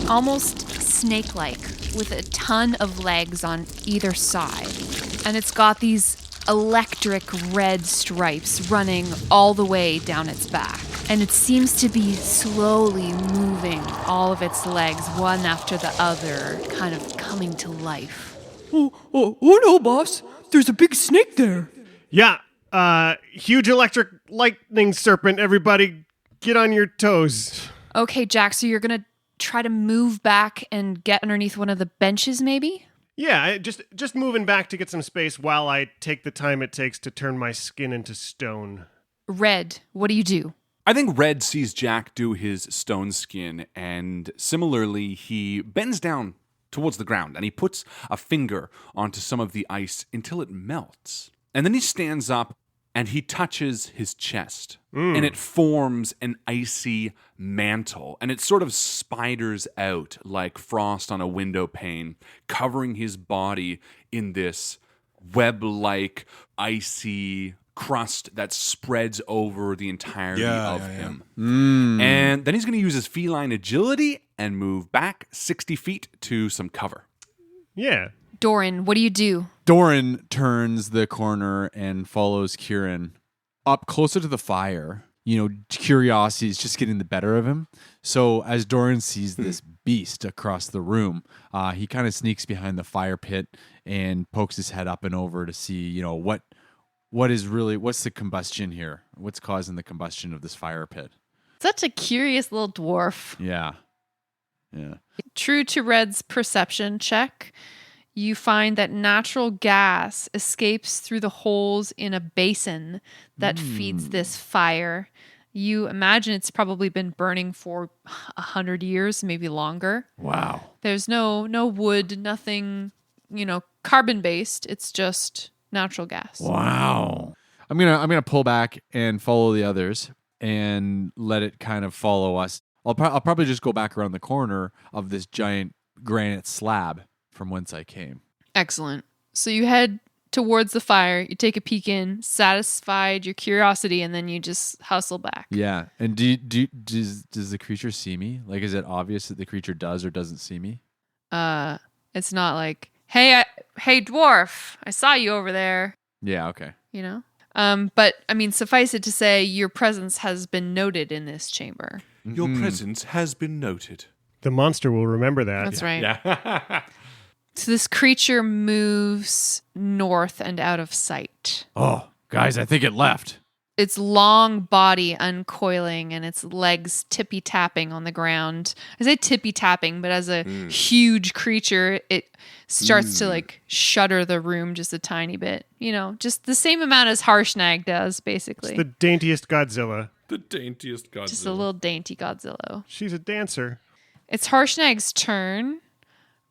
almost snake-like, with a ton of legs on either side. And it's got these electric red stripes running all the way down its back. And it seems to be slowly moving all of its legs, one after the other, kind of coming to life.
Oh no, boss. There's a big snake there.
Yeah. Huge electric lightning serpent. Everybody get on your toes.
Okay, Jack, so you're going to try to move back and get underneath one of the benches, maybe?
Yeah, just moving back to get some space while I take the time it takes to turn my skin into stone.
Red, what do you do?
I think Red sees Jack do his stone skin, and similarly, he bends down towards the ground, and he puts a finger onto some of the ice until it melts. And then he stands up, and he touches his chest, and it forms an icy mantle, and it sort of spiders out like frost on a window pane, covering his body in this web-like, icy crust that spreads over the entirety
Yeah,
of
yeah, yeah.
him.
Mm.
And then he's going to use his feline agility and move back 60 feet to some cover.
Yeah.
Doran, what do you do?
Doran turns the corner and follows Kieran up closer to the fire. You know, curiosity is just getting the better of him. So as Doran sees this beast across the room, he kind of sneaks behind the fire pit and pokes his head up and over to see, you know, what's the combustion here? What's causing the combustion of this fire pit?
Such a curious little dwarf.
Yeah. Yeah.
True to Red's perception check, you find that natural gas escapes through the holes in a basin that feeds this fire. You imagine it's probably been burning for 100 years, maybe longer.
Wow.
There's no wood, nothing, carbon based. It's just natural gas.
Wow. I'm gonna pull back and follow the others and let it kind of follow us. I'll probably just go back around the corner of this giant granite slab from whence I came.
Excellent. So you head towards the fire, you take a peek in, satisfied your curiosity, and then you just hustle back.
Yeah. And does the creature see me? Like, is it obvious that the creature does or doesn't see me?
It's not like, hey dwarf, I saw you over there,
Yeah. Okay.
But I mean, suffice it to say, your presence has been noted in this chamber.
Your presence has been noted.
The monster will remember that.
That's right.
Yeah.
So this creature moves north and out of sight.
Oh, guys, I think it left.
Its long body uncoiling and its legs tippy-tapping on the ground. I say tippy-tapping, but as a huge creature, it starts to like shudder the room just a tiny bit. Just the same amount as Harshnag does, basically.
It's the daintiest Godzilla.
The daintiest Godzilla.
Just a little dainty Godzilla.
She's a dancer.
It's Harshnag's turn.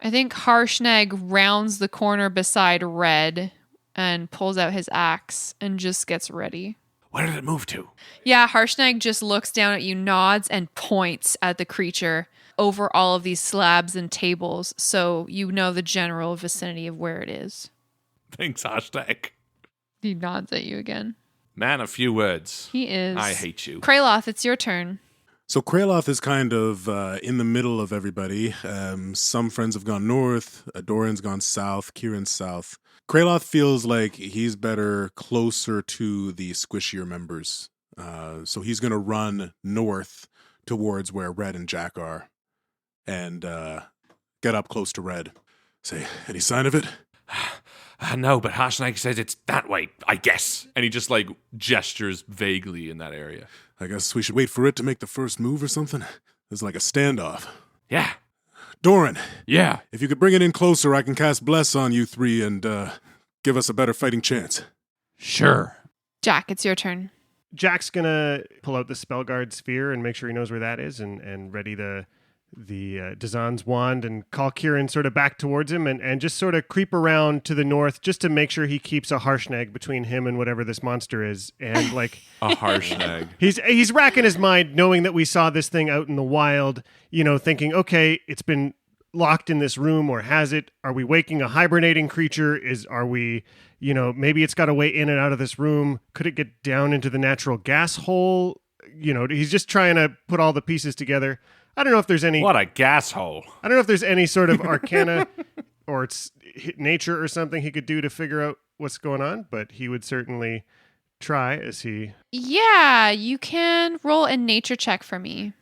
I think Harshnag rounds the corner beside Red and pulls out his axe and just gets ready.
Where did it move to?
Yeah, Harshnag just looks down at you, nods, and points at the creature over all of these slabs and tables, so you know the general vicinity of where it is.
Thanks, hashtag.
He nods at you again.
Man, a few words.
He is.
I hate you.
Kraloth, it's your turn.
So Kraloth is kind of in the middle of everybody. Some friends have gone north. Doran's gone south. Kieran's south. Kraloth feels like he's better closer to the squishier members. So he's going to run north towards where Red and Jack are and get up close to Red. Say, any sign of it?
No, but Harshnag says it's that way, I guess. And he just gestures vaguely in that area.
I guess we should wait for it to make the first move or something. It's like a standoff.
Yeah.
Doran,
Yeah.
if you could bring it in closer, I can cast Bless on you three and give us a better fighting chance.
Sure.
Jack, it's your turn.
Jack's gonna pull out the Spellguard sphere and make sure he knows where that is, and ready the Dazan's wand and call Kieran sort of back towards him and just sort of creep around to the north just to make sure he keeps a Harshnag between him and whatever this monster is. And
A Harshnag.
he's racking his mind knowing that we saw this thing out in the wild, thinking, okay, it's been locked in this room, or has it? Are we waking a hibernating creature? Are we, maybe it's got a way in and out of this room. Could it get down into the natural gas hole? He's just trying to put all the pieces together. I don't know if there's any.
What a gas hole.
I don't know if there's any sort of arcana or it's nature or something he could do to figure out what's going on, but he would certainly try as he.
Yeah, you can roll a nature check for me.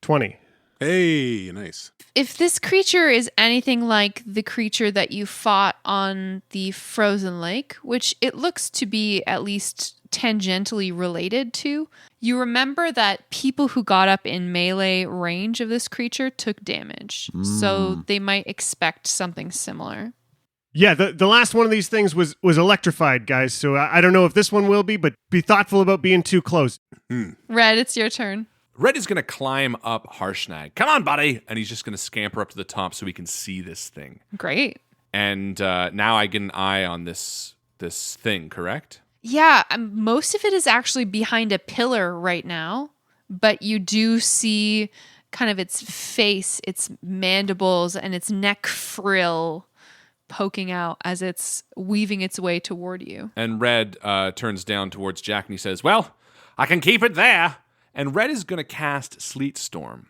20.
Hey, nice.
If this creature is anything like the creature that you fought on the frozen lake, which it looks to be at least tangentially related to, you remember that people who got up in melee range of this creature took damage. So they might expect something similar.
Yeah, the last one of these things was electrified, guys. So I don't know if this one will be, but be thoughtful about being too close.
Red, it's your turn.
Red is going to climb up Harshnag. Come on, buddy. And he's just going to scamper up to the top so we can see this thing.
Great.
And now I get an eye on this thing, correct?
Yeah, most of it is actually behind a pillar right now, but you do see kind of its face, its mandibles, and its neck frill poking out as it's weaving its way toward you.
And Red turns down towards Jack and he says, well, I can keep it there. And Red is going to cast Sleet Storm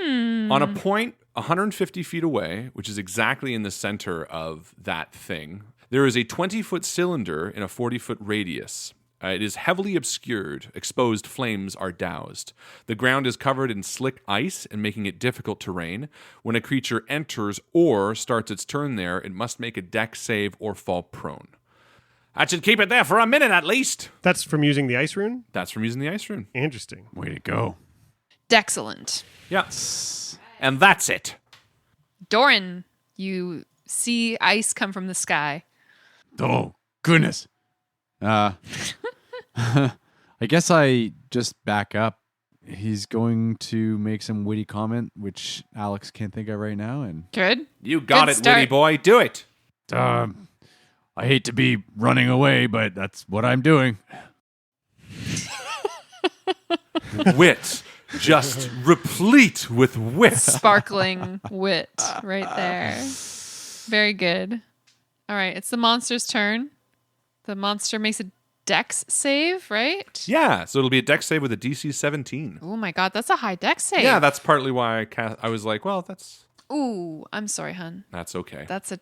on a point 150 feet away, which is exactly in the center of that thing. There is a 20-foot cylinder in a 40-foot radius. It is heavily obscured. Exposed flames are doused. The ground is covered in slick ice and making it difficult terrain. When a creature enters or starts its turn there, it must make a dex save or fall prone. I should keep it there for a minute at least.
That's from using the ice rune?
That's from using the ice rune.
Interesting.
Way to go.
Excellent.
Yeah. And that's it.
Doran, you see ice come from the sky.
Oh, goodness. I guess I just back up. He's going to make some witty comment, which Alex can't think of right now. And
Good.
You got
Good
it,
start.
witty boy. Do it.
I hate to be running away, but that's what I'm doing.
Wit. Just replete with wit.
Sparkling wit right there. Very good. All right, it's the monster's turn. The monster makes a dex save, right?
Yeah, so it'll be a dex save with a DC 17.
Oh my god, that's a high dex save.
Yeah, that's partly why I was like, well, that's
Ooh, I'm sorry, hun.
okay.
That's a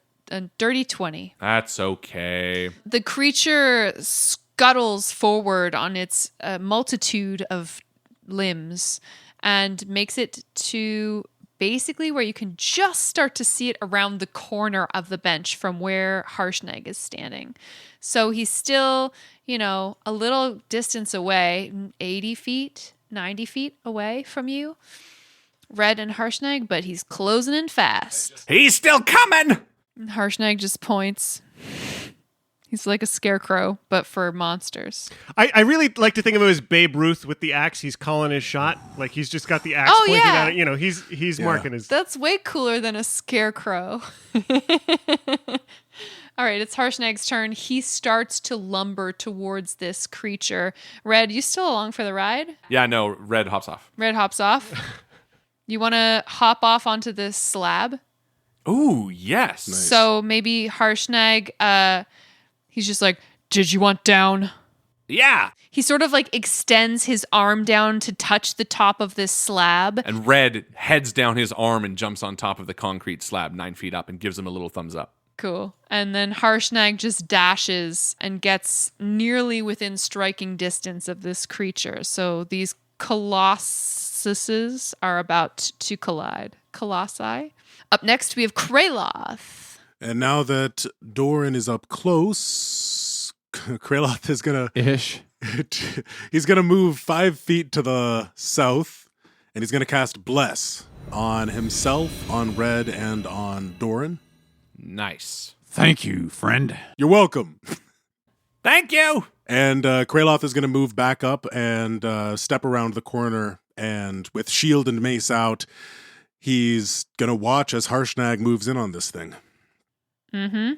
dirty 20.
That's okay.
The creature scuttles forward on its multitude of limbs and makes it to basically where you can just start to see it around the corner of the bench from where Harshnag is standing. So he's still, a little distance away, 80 feet, 90 feet away from you, Red and Harshnag, but he's closing in fast.
He's still coming!
And Harshnag just points. He's like a scarecrow, but for monsters.
I really like to think of him as Babe Ruth with the axe. He's calling his shot. Like he's just got the axe
Oh,
pointed
yeah.
at it. He's marking his...
That's way cooler than a scarecrow. All right, it's Harshnag's turn. He starts to lumber towards this creature. Red, you still along for the ride?
Yeah, no, Red hops off.
Red hops off. You want to hop off onto this slab?
Ooh, yes.
So maybe Harshnag, he's just like, did you want down?
Yeah.
He sort of like extends his arm down to touch the top of this slab.
And Red heads down his arm and jumps on top of the concrete slab 9 feet up and gives him a little thumbs up.
Cool. And then Harshnag just dashes and gets nearly within striking distance of this creature. So these colossuses are about to collide. Colossi. Up next, we have Kraloth.
And now that Doran is up close, Kraloth is gonna he's gonna move 5 feet to the south, and he's gonna cast Bless on himself, on Red, and on Doran.
Nice.
Thank you, friend.
You're welcome.
Thank you.
And Kraloth is gonna move back up and step around the corner, and with shield and mace out, he's gonna watch as Harshnag moves in on this thing.
Mm-hmm.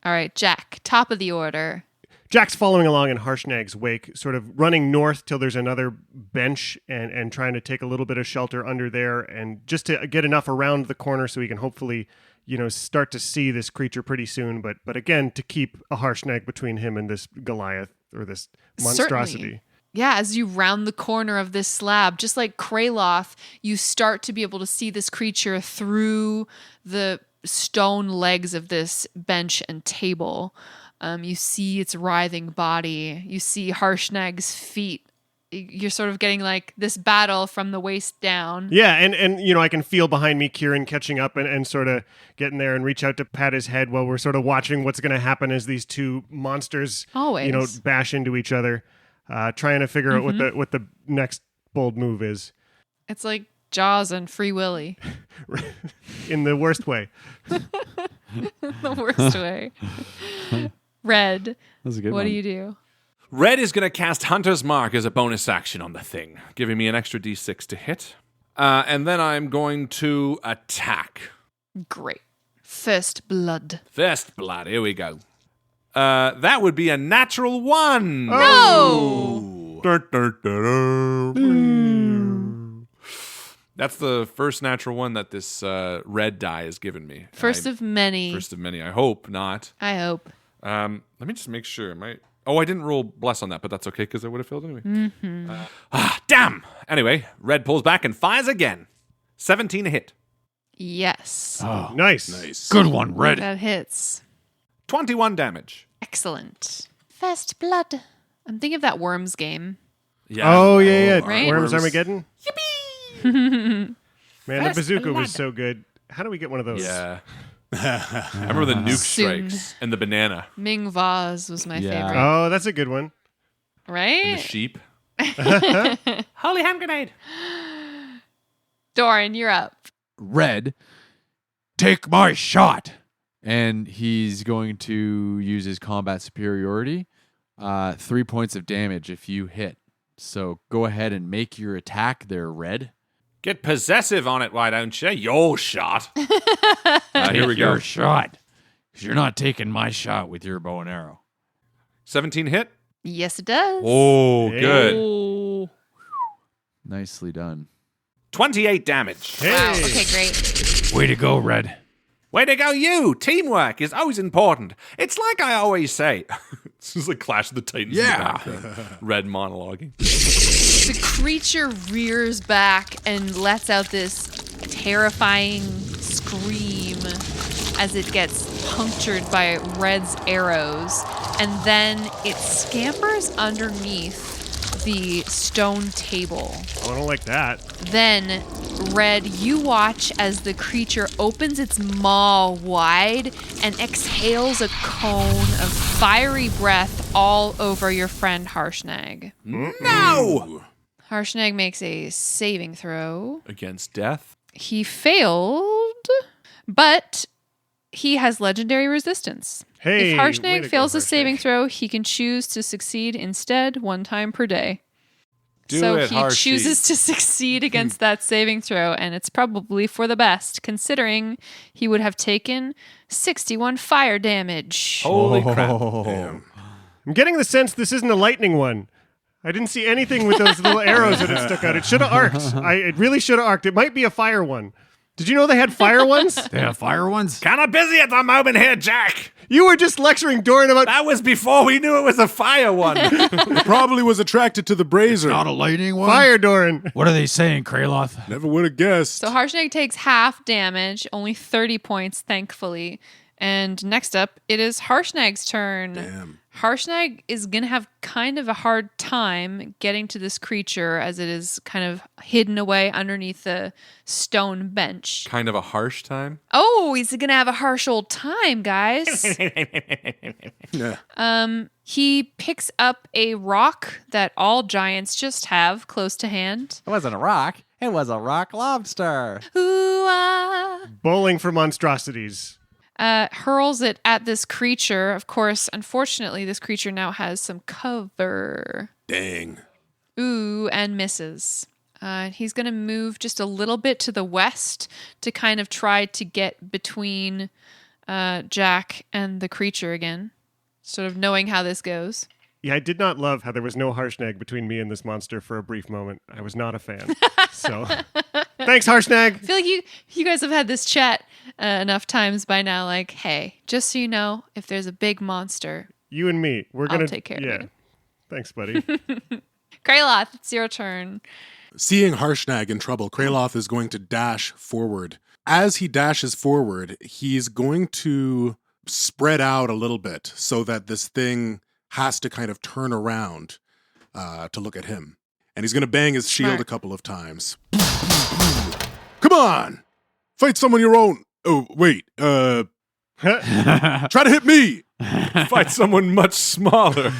All right, Jack, top of the order.
Jack's following along in Harshnag's wake, sort of running north till there's another bench and trying to take a little bit of shelter under there and just to get enough around the corner so he can hopefully, start to see this creature pretty soon. But again, to keep a Harshnag between him and this Goliath or this monstrosity.
Certainly. Yeah, as you round the corner of this slab, just like Kraloth, you start to be able to see this creature through the stone legs of this bench and table. You see its writhing body. You see Harshnag's feet. You're sort of getting like this battle from the waist down.
Yeah, and I can feel behind me Kieran catching up and sort of getting there and reach out to pat his head while we're sort of watching what's going to happen as these two monsters,
Always.
bash into each other, trying to figure out what the next bold move is.
It's like Jaws and Free Willy.
In the worst way.
The worst way. Red,
That's a good
what
one.
do you do?
Red is going to cast Hunter's Mark as a bonus action on the thing, giving me an extra d6 to hit. And then I'm going to attack.
Great. First blood.
First blood, here we go. That would be a natural 1.
No!
That's the first natural one that this red die has given me.
First of many.
First of many. I hope not.
I hope.
Let me just make sure. I didn't roll bless on that, but that's okay because I would have failed anyway. Damn! Anyway, red pulls back and fires again. 17 a hit.
Yes.
Oh,
Nice.
good one, Red.
That hits.
21 damage.
Excellent. First blood. I'm thinking of that Worms game.
Yeah.
Oh, yeah.
Right?
Worms
Worms.
Armageddon? Yippee! Man, the bazooka was so good. How do we get one of those?
Yeah. I remember the nuke
Soon.
strikes and the banana
Ming Vaz was my
Yeah.
favorite.
Oh, that's a good one.
and the
Right?
sheep. Holy hand grenade.
Doran, you're up.
Red, take my shot. And he's going to use his combat superiority. 3 points of damage if you hit. So go ahead and make your attack there, Red.
Get possessive on it, why don't you? Your shot. Here we go.
Your shot. 'Cause you're not taking my shot with your bow and arrow.
17 hit.
Yes, it does.
Oh,
Hey.
good.
Oh.
Nicely done.
28 damage.
Hey.
Wow. Okay, great.
Way to go, Red.
Way to go, you! Teamwork is always important. It's like I always say. This is like Clash of the Titans. in the
Yeah.
background. Red monologuing.
The creature rears back and lets out this terrifying scream as it gets punctured by Red's arrows. And then it scampers underneath the stone table.
Oh, I don't like that.
Then, Red, you watch as the creature opens its maw wide and exhales a cone of fiery breath all over your friend Harshnag.
No!
Harshnag makes a saving throw.
Against death.
He failed, but he has legendary resistance.
Hey,
If
way
Harshnag
to
fails
go,
a saving
Harshnag.
throw, he can choose to succeed instead 1 time per day.
Do
So
it,
he
Harshy.
chooses to succeed against that saving throw, and it's probably for the best, considering he would have taken 61 fire damage.
Holy crap.
Oh.
I'm getting the sense this isn't a lightning one. I didn't see anything with those little arrows that it stuck out. It should have arced. It really should have arced. It might be a fire one. Did you know they had fire ones?
They have fire ones?
Kind of busy at the moment here, Jack.
You were just lecturing Doran about.
That was before we knew it was a fire one.
Probably was attracted to the brazier.
Not a lightning one?
Fire, Doran.
What are they saying, Kraloth?
Never would have guessed.
So Harshnag takes half damage, only 30 points, thankfully. And next up, it is Harshnag's turn.
Damn.
Harshnag is going to have kind of a hard time getting to this creature as it is kind of hidden away underneath the stone bench.
Kind of a harsh time.
Oh, he's going to have a harsh old time, guys.
Yeah.
He picks up a rock that all giants just have close to hand.
It wasn't a rock. It was a rock lobster.
Ooh, ah.
Bowling for monstrosities.
Hurls it at this creature. Of course, unfortunately, this creature now has some cover.
Dang.
Ooh, and misses. He's going to move just a little bit to the west to kind of try to get between Jack and the creature again, sort of knowing how this goes.
Yeah, I did not love how there was no Harshnag between me and this monster for a brief moment. I was not a fan. So, thanks, Harshnag.
I feel like you guys have had this chat enough times by now. Like, hey, just so you know, if there's a big monster,
You and me, we're
I'll
gonna
take care of
Yeah,
it.
thanks, buddy.
Kraloth, it's your turn.
Seeing Harshnag in trouble, Kraloth is going to dash forward. As he dashes forward, he's going to spread out a little bit so that this thing has to kind of turn around to look at him. And he's going to bang his shield
Smart.
a couple of times. Come on! Fight someone your own. Oh, wait. Try to hit me!
Fight someone much smaller.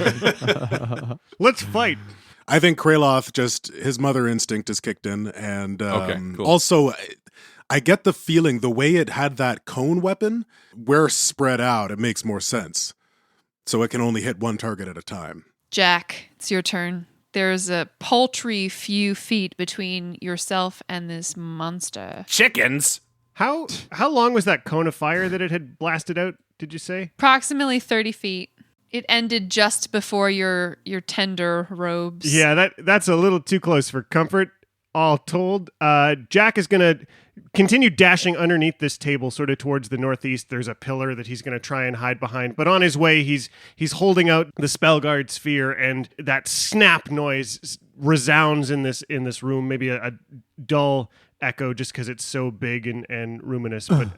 Let's fight.
I think Kraloth his mother instinct is kicked in. And
Okay, cool.
also, I get the feeling the way it had that cone weapon, where spread out, it makes more sense. So it can only hit one target at a time.
Jack, it's your turn. There's a paltry few feet between yourself and this monster.
Chickens.
How long was that cone of fire that it had blasted out? Did you say?
Approximately 30 feet. It ended just before your tender robes.
Yeah, that's a little too close for comfort. all told. Jack is going to continue dashing underneath this table, sort of towards the northeast. There's a pillar that he's going to try and hide behind. But on his way, he's holding out the Spellguard sphere, and that snap noise resounds in this room. Maybe a dull echo, just because it's so big and ruminous. But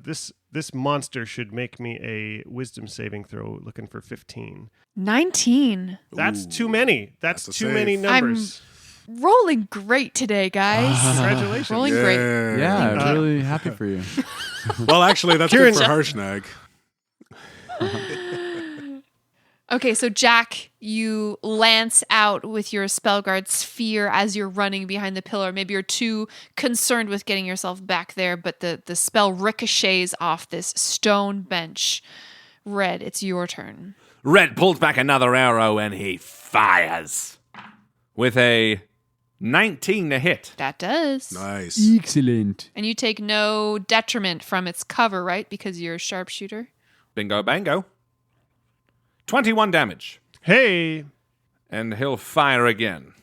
this monster should make me a wisdom saving throw. Looking for 15.
19.
That's too many. That's
That's a
too
save.
many numbers.
Rolling great today, guys.
Congratulations.
Rolling great.
Yeah, I'm really happy for you.
Well, actually, that's
Kieran-
good for Harshnag.
Okay, so Jack, you lance out with your Spellguard sphere as you're running behind the pillar. Maybe you're too concerned with getting yourself back there, but the spell ricochets off this stone bench. Red, it's your turn.
Red pulls back another arrow and he fires with a 19 to hit.
That does.
Nice.
Excellent.
And you take no detriment from its cover, right? Because you're a sharpshooter.
Bingo bango. 21 damage.
Hey.
And he'll fire again.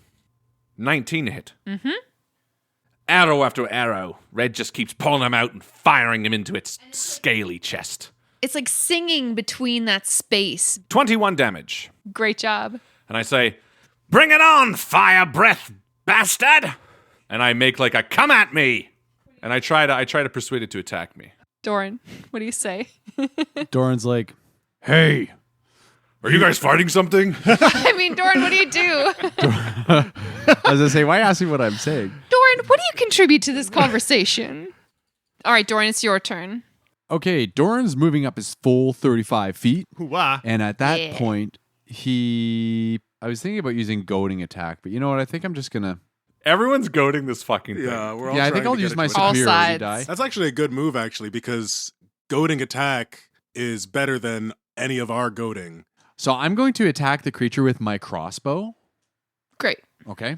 19 to hit. Mm-hmm. Arrow after arrow. Red just keeps pulling them out and firing them into its scaly chest.
It's like singing between that space.
21 damage.
Great job.
And I say, "Bring it on, fire breath bastard!" And I make like a come at me. And I try to persuade it to attack me.
Doran, what do you say?
Doran's like, hey.
Are you guys fighting something?
I mean, Doran, what do you do?
I was gonna say, why ask me what I'm saying?
Doran, what do you contribute to this conversation? All right, Doran, it's your turn.
Okay, Doran's moving up his full 35 feet.
Hoo-wah.
And at that
Yeah.
point, I was thinking about using goading attack, but you know what? I think I'm just gonna.
Everyone's goading this fucking thing.
Yeah, we're all
Yeah, I
trying
think
to
I'll
get
use
it
my
to
All
superiority
sides.
die.
That's actually a good move, actually, because goading attack is better than any of our goading.
So I'm going to attack the creature with my crossbow.
Great.
Okay.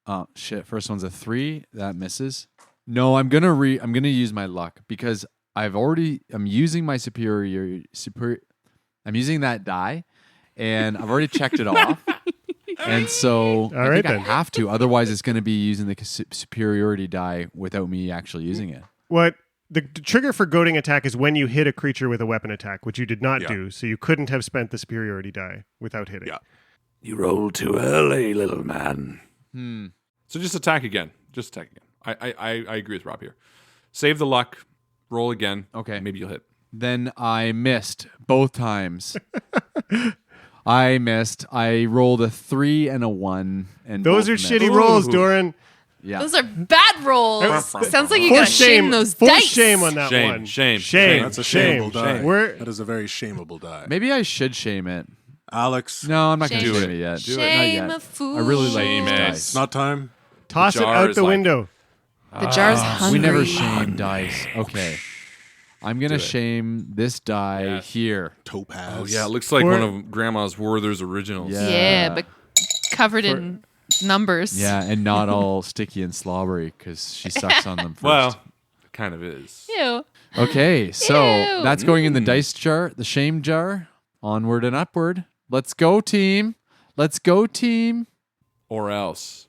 Oh shit! First one's a 3. That misses. No, I'm gonna use my luck because I'm using my I'm using that die, and I've already checked it off. And so I
right
think I
then.
have to. Otherwise, it's going to be using the superiority die without me actually using it.
What the trigger for goading attack is when you hit a creature with a weapon attack, which you did not
Yeah.
do, so you couldn't have spent the superiority die without hitting.
Yeah.
You rolled too early, little man. So just attack again. Just attack again. I agree with Rob here. Save the luck. Roll again.
Okay.
Maybe you'll hit.
Then I missed both times. I missed. I rolled a 3 and a 1, and
Those are
both missed.
shitty rolls, Doran.
Yeah.
Those are bad rolls. Sounds like you
For
gotta shame those
for
dice.
shame on that
Shame,
one.
shame,
shame.
That's a
shame.
shameable die.
We're-
That is a very shameable die.
Maybe I should shame it.
Alex,
No, I'm not going to
Shame.
shame it yet.
Shame
Not
a
yet.
fool.
I really like
Shame
these
it.
dice.
it's not time.
Toss it
jar
out
is
the
like-
window.
The jar's hungry.
We never shame dice. Okay. I'm going to shame this die
Yes.
here.
Topaz.
Oh yeah, it looks like
For-
one of Grandma's Werther's originals.
Yeah.
Yeah, but covered in numbers.
Yeah, and not all sticky and slobbery because she sucks on them first.
Well, it kind of is.
Ew.
Okay, so
Ew.
that's going in the dice jar, the shame jar. Onward and upward. Let's go, team. Let's go, team.
Or else.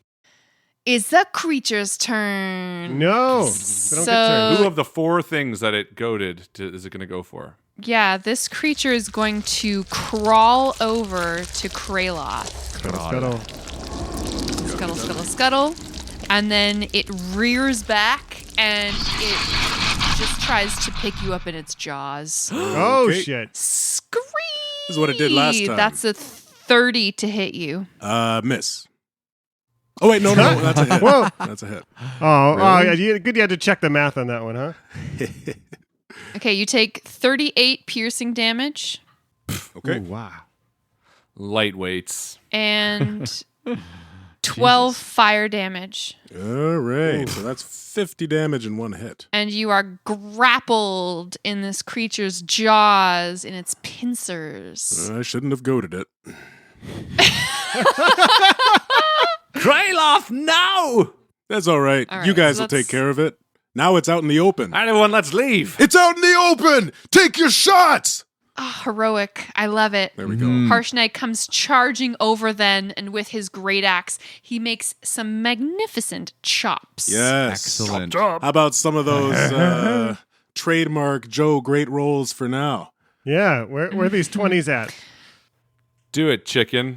It's the creature's turn.
No. They don't
So-
get turned.
Who of the 4 things that it goaded is it going to go for?
Yeah, this creature is going to crawl over to Kraloth.
Scuttle.
Scuttle, scuttle, scuttle. And then it rears back and it just tries to pick you up in its jaws.
Oh,
Okay.
shit.
Scream!
This is what it did last time.
That's a 30 to hit you.
Miss. Oh wait, no, that's a hit.
Whoa.
That's a hit.
Oh,
Really?
yeah, good you had to check the math on that one, huh?
Okay, you take 38 piercing damage
Okay.
Ooh, wow.
Lightweights.
and 12 fire damage.
All right. So that's 50 damage in one hit.
And you are grappled in this creature's jaws, in its pincers.
I shouldn't have goaded it.
Kraloth, no!
That's all right.
All right,
You guys
so
will take
that's-
care of it. Now it's out in the open.
Everyone, let's leave.
It's out in the open! Take your shots!
Oh, heroic. I love it.
There we go.
Harshnag comes charging over then, and with his great axe, he makes some magnificent chops.
Yes.
Excellent.
How about some of those trademark Joe great rolls for now?
Yeah, where are these 20s at?
Do it, chicken.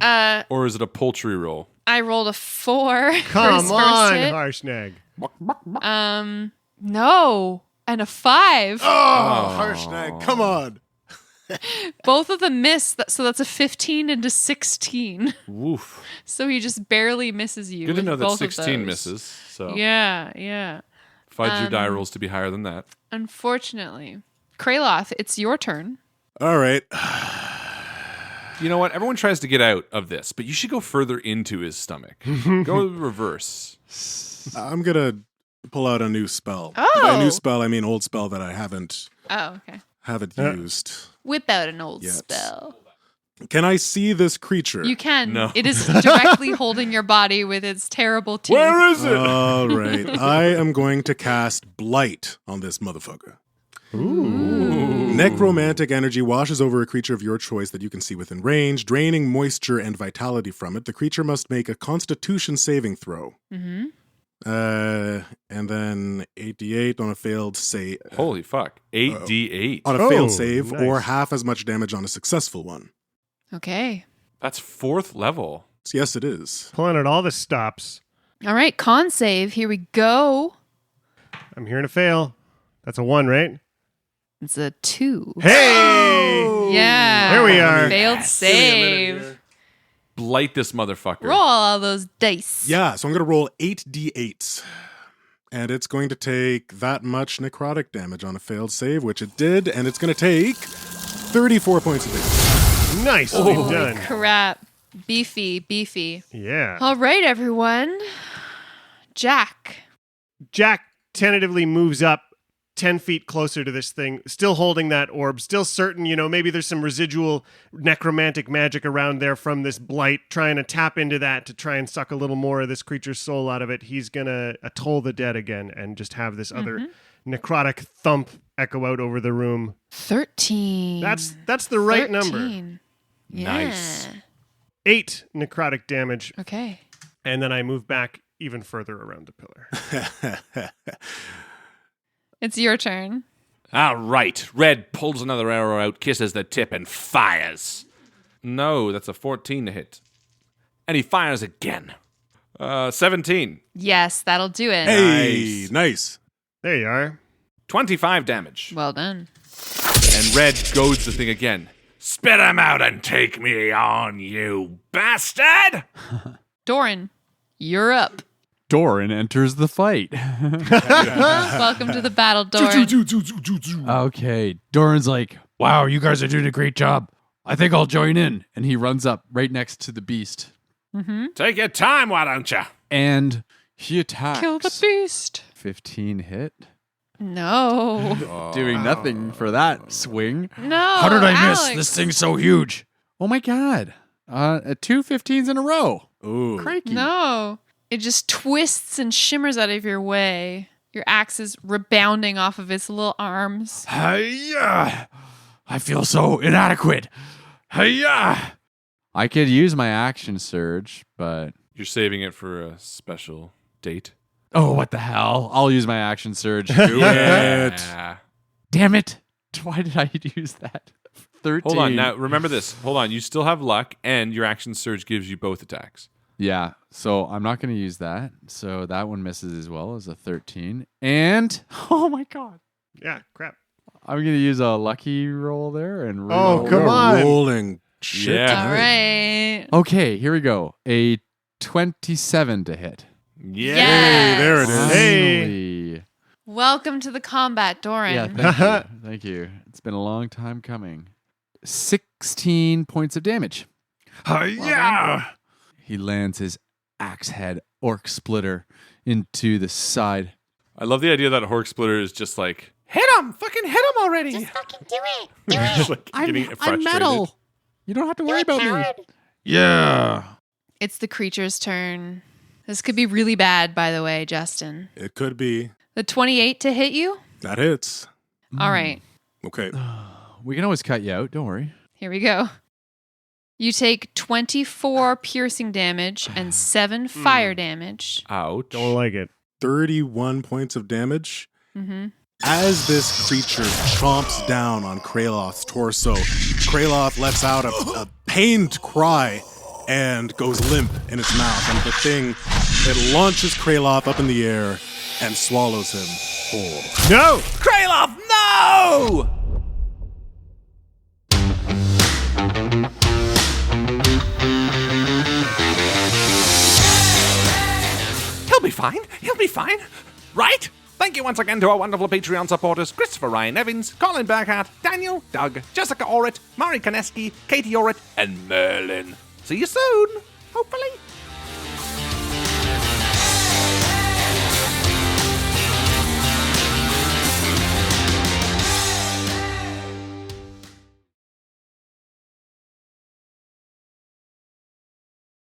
Or is it a poultry roll?
I rolled a 4. for
Come
his
on,
first hit.
Harshnag.
No. And a 5.
Oh, Harshnag, come on.
Both of them miss, so that's a 15 into 16.
Woof.
So he just barely misses you.
Good to
with
know that
both of
16
those.
misses. So
Yeah.
find your die rolls to be higher than that.
Unfortunately. Kraloth, it's your turn.
All right.
You know what? Everyone tries to get out of this, but you should go further into his stomach. Go reverse.
I'm going to pull out a new spell.
Oh.
By new spell, I mean old spell that I haven't
Oh, okay.
used.
Whip out an old
Yes.
spell.
Can I see this creature?
You can.
No.
It is directly holding your body with its terrible teeth.
Where is it?
All right. I am going to cast Blight on this motherfucker. Necromantic energy washes over a creature of your choice that you can see within range, draining moisture and vitality from it. The creature must make a Constitution saving throw.
Mm-hmm.
And then 8d8 on a failed save.
Holy fuck. 8d8.
On a failed
Oh,
save,
nice.
or half as much damage on a successful one.
Okay.
That's 4th level.
So yes, it is.
Pulling out all the stops.
All right, con save. Here we go.
I'm hearing a fail. That's a 1, right?
It's a 2.
Hey!
Yeah.
There we are.
Failed save.
Blight this motherfucker.
Roll all those dice.
Yeah, so I'm going to roll 8d8s. And it's going to take that much necrotic damage on a failed save, which it did. And it's going to take 34 points of damage.
Nicely done.
Crap. Beefy.
Yeah.
All right, everyone. Jack.
Jack tentatively moves up 10 feet closer to this thing, still holding that orb, still certain, maybe there's some residual necromantic magic around there from this blight, trying to tap into that to try and suck a little more of this creature's soul out of it. He's going to toll the dead again and just have this other necrotic thump echo out over the room.
13.
That's the right number.
13. Yeah.
Nice.
8 necrotic damage,
Okay.
and then I move back even further around the pillar.
It's your turn.
All right. Red pulls another arrow out, kisses the tip, and fires. No, that's a 14 to hit. And he fires again. 17.
Yes, that'll do it.
Hey, nice.
There you are.
25 damage.
Well done.
And Red goads the thing again. Spit him out and take me on, you bastard!
Doran, you're up.
Doran enters the fight.
Welcome to the battle, Doran.
Okay. Doran's like, wow, you guys are doing a great job. I think I'll join in. And he runs up right next to the beast.
Take your time, why don't you?
And he attacks.
Kill the beast.
15 hit.
No.
Doing nothing for that swing.
No.
How did I miss?
Alex.
This thing's so huge. Oh my God. 2 15s in a row.
Ooh.
Crikey.
No. It just twists and shimmers out of your way. Your axe is rebounding off of its little arms.
Hi-ya! I feel so inadequate. Hi-ya! I could use my action surge, but...
You're saving it for a special date.
Oh, what the hell? I'll use my action surge.
Do it.
Yeah.
Damn it. Why did I use that? 13.
Hold on. Now, remember this. Hold on. You still have luck, and your action surge gives you both attacks.
Yeah, so I'm not going to use that. So that one misses as well as a 13. And, oh my God.
Yeah, crap.
I'm going to use a lucky roll there and
Oh,
roll.
come
We're
on.
rolling shit.
Yeah.
All right.
Okay, here we go. A 27 to hit.
Yeah.
Yes.
Hey, there it is.
Hey.
Finally.
Welcome to the combat, Doran.
Yeah, thank you. Thank you. It's been a long time coming. 16 points of damage.
Yeah.
He lands his axe head orc splitter into the side.
I love the idea that a Hork Splitter is just like, hit him! Fucking hit him already!
Just fucking do it. Do
Just
it.
like getting
I'm
frustrated.
metal. You don't have to worry
Do it,
about me.
coward.
Yeah.
It's the creature's turn. This could be really bad, by the way, Justin.
It could be.
The 28 to hit you?
That hits.
All right.
Okay.
We can always cut you out. Don't worry.
Here we go. You take 24 piercing damage and 7 fire damage.
Ouch.
Don't like it.
31 points of damage.
Mm-hmm.
As this creature chomps down on Kraloth's torso, Kraloth lets out a pained cry and goes limp in its mouth. And the thing, it launches Kraloth up in the air and swallows him whole.
No!
Kraloth, no! He'll be fine. He'll be fine. Right? Thank you once again to our wonderful Patreon supporters, Christopher Ryan Evans, Colin Burkhardt, Daniel, Doug, Jessica Orrit, Mari Koneski, Katie Orrit, and Merlin. See you soon, hopefully.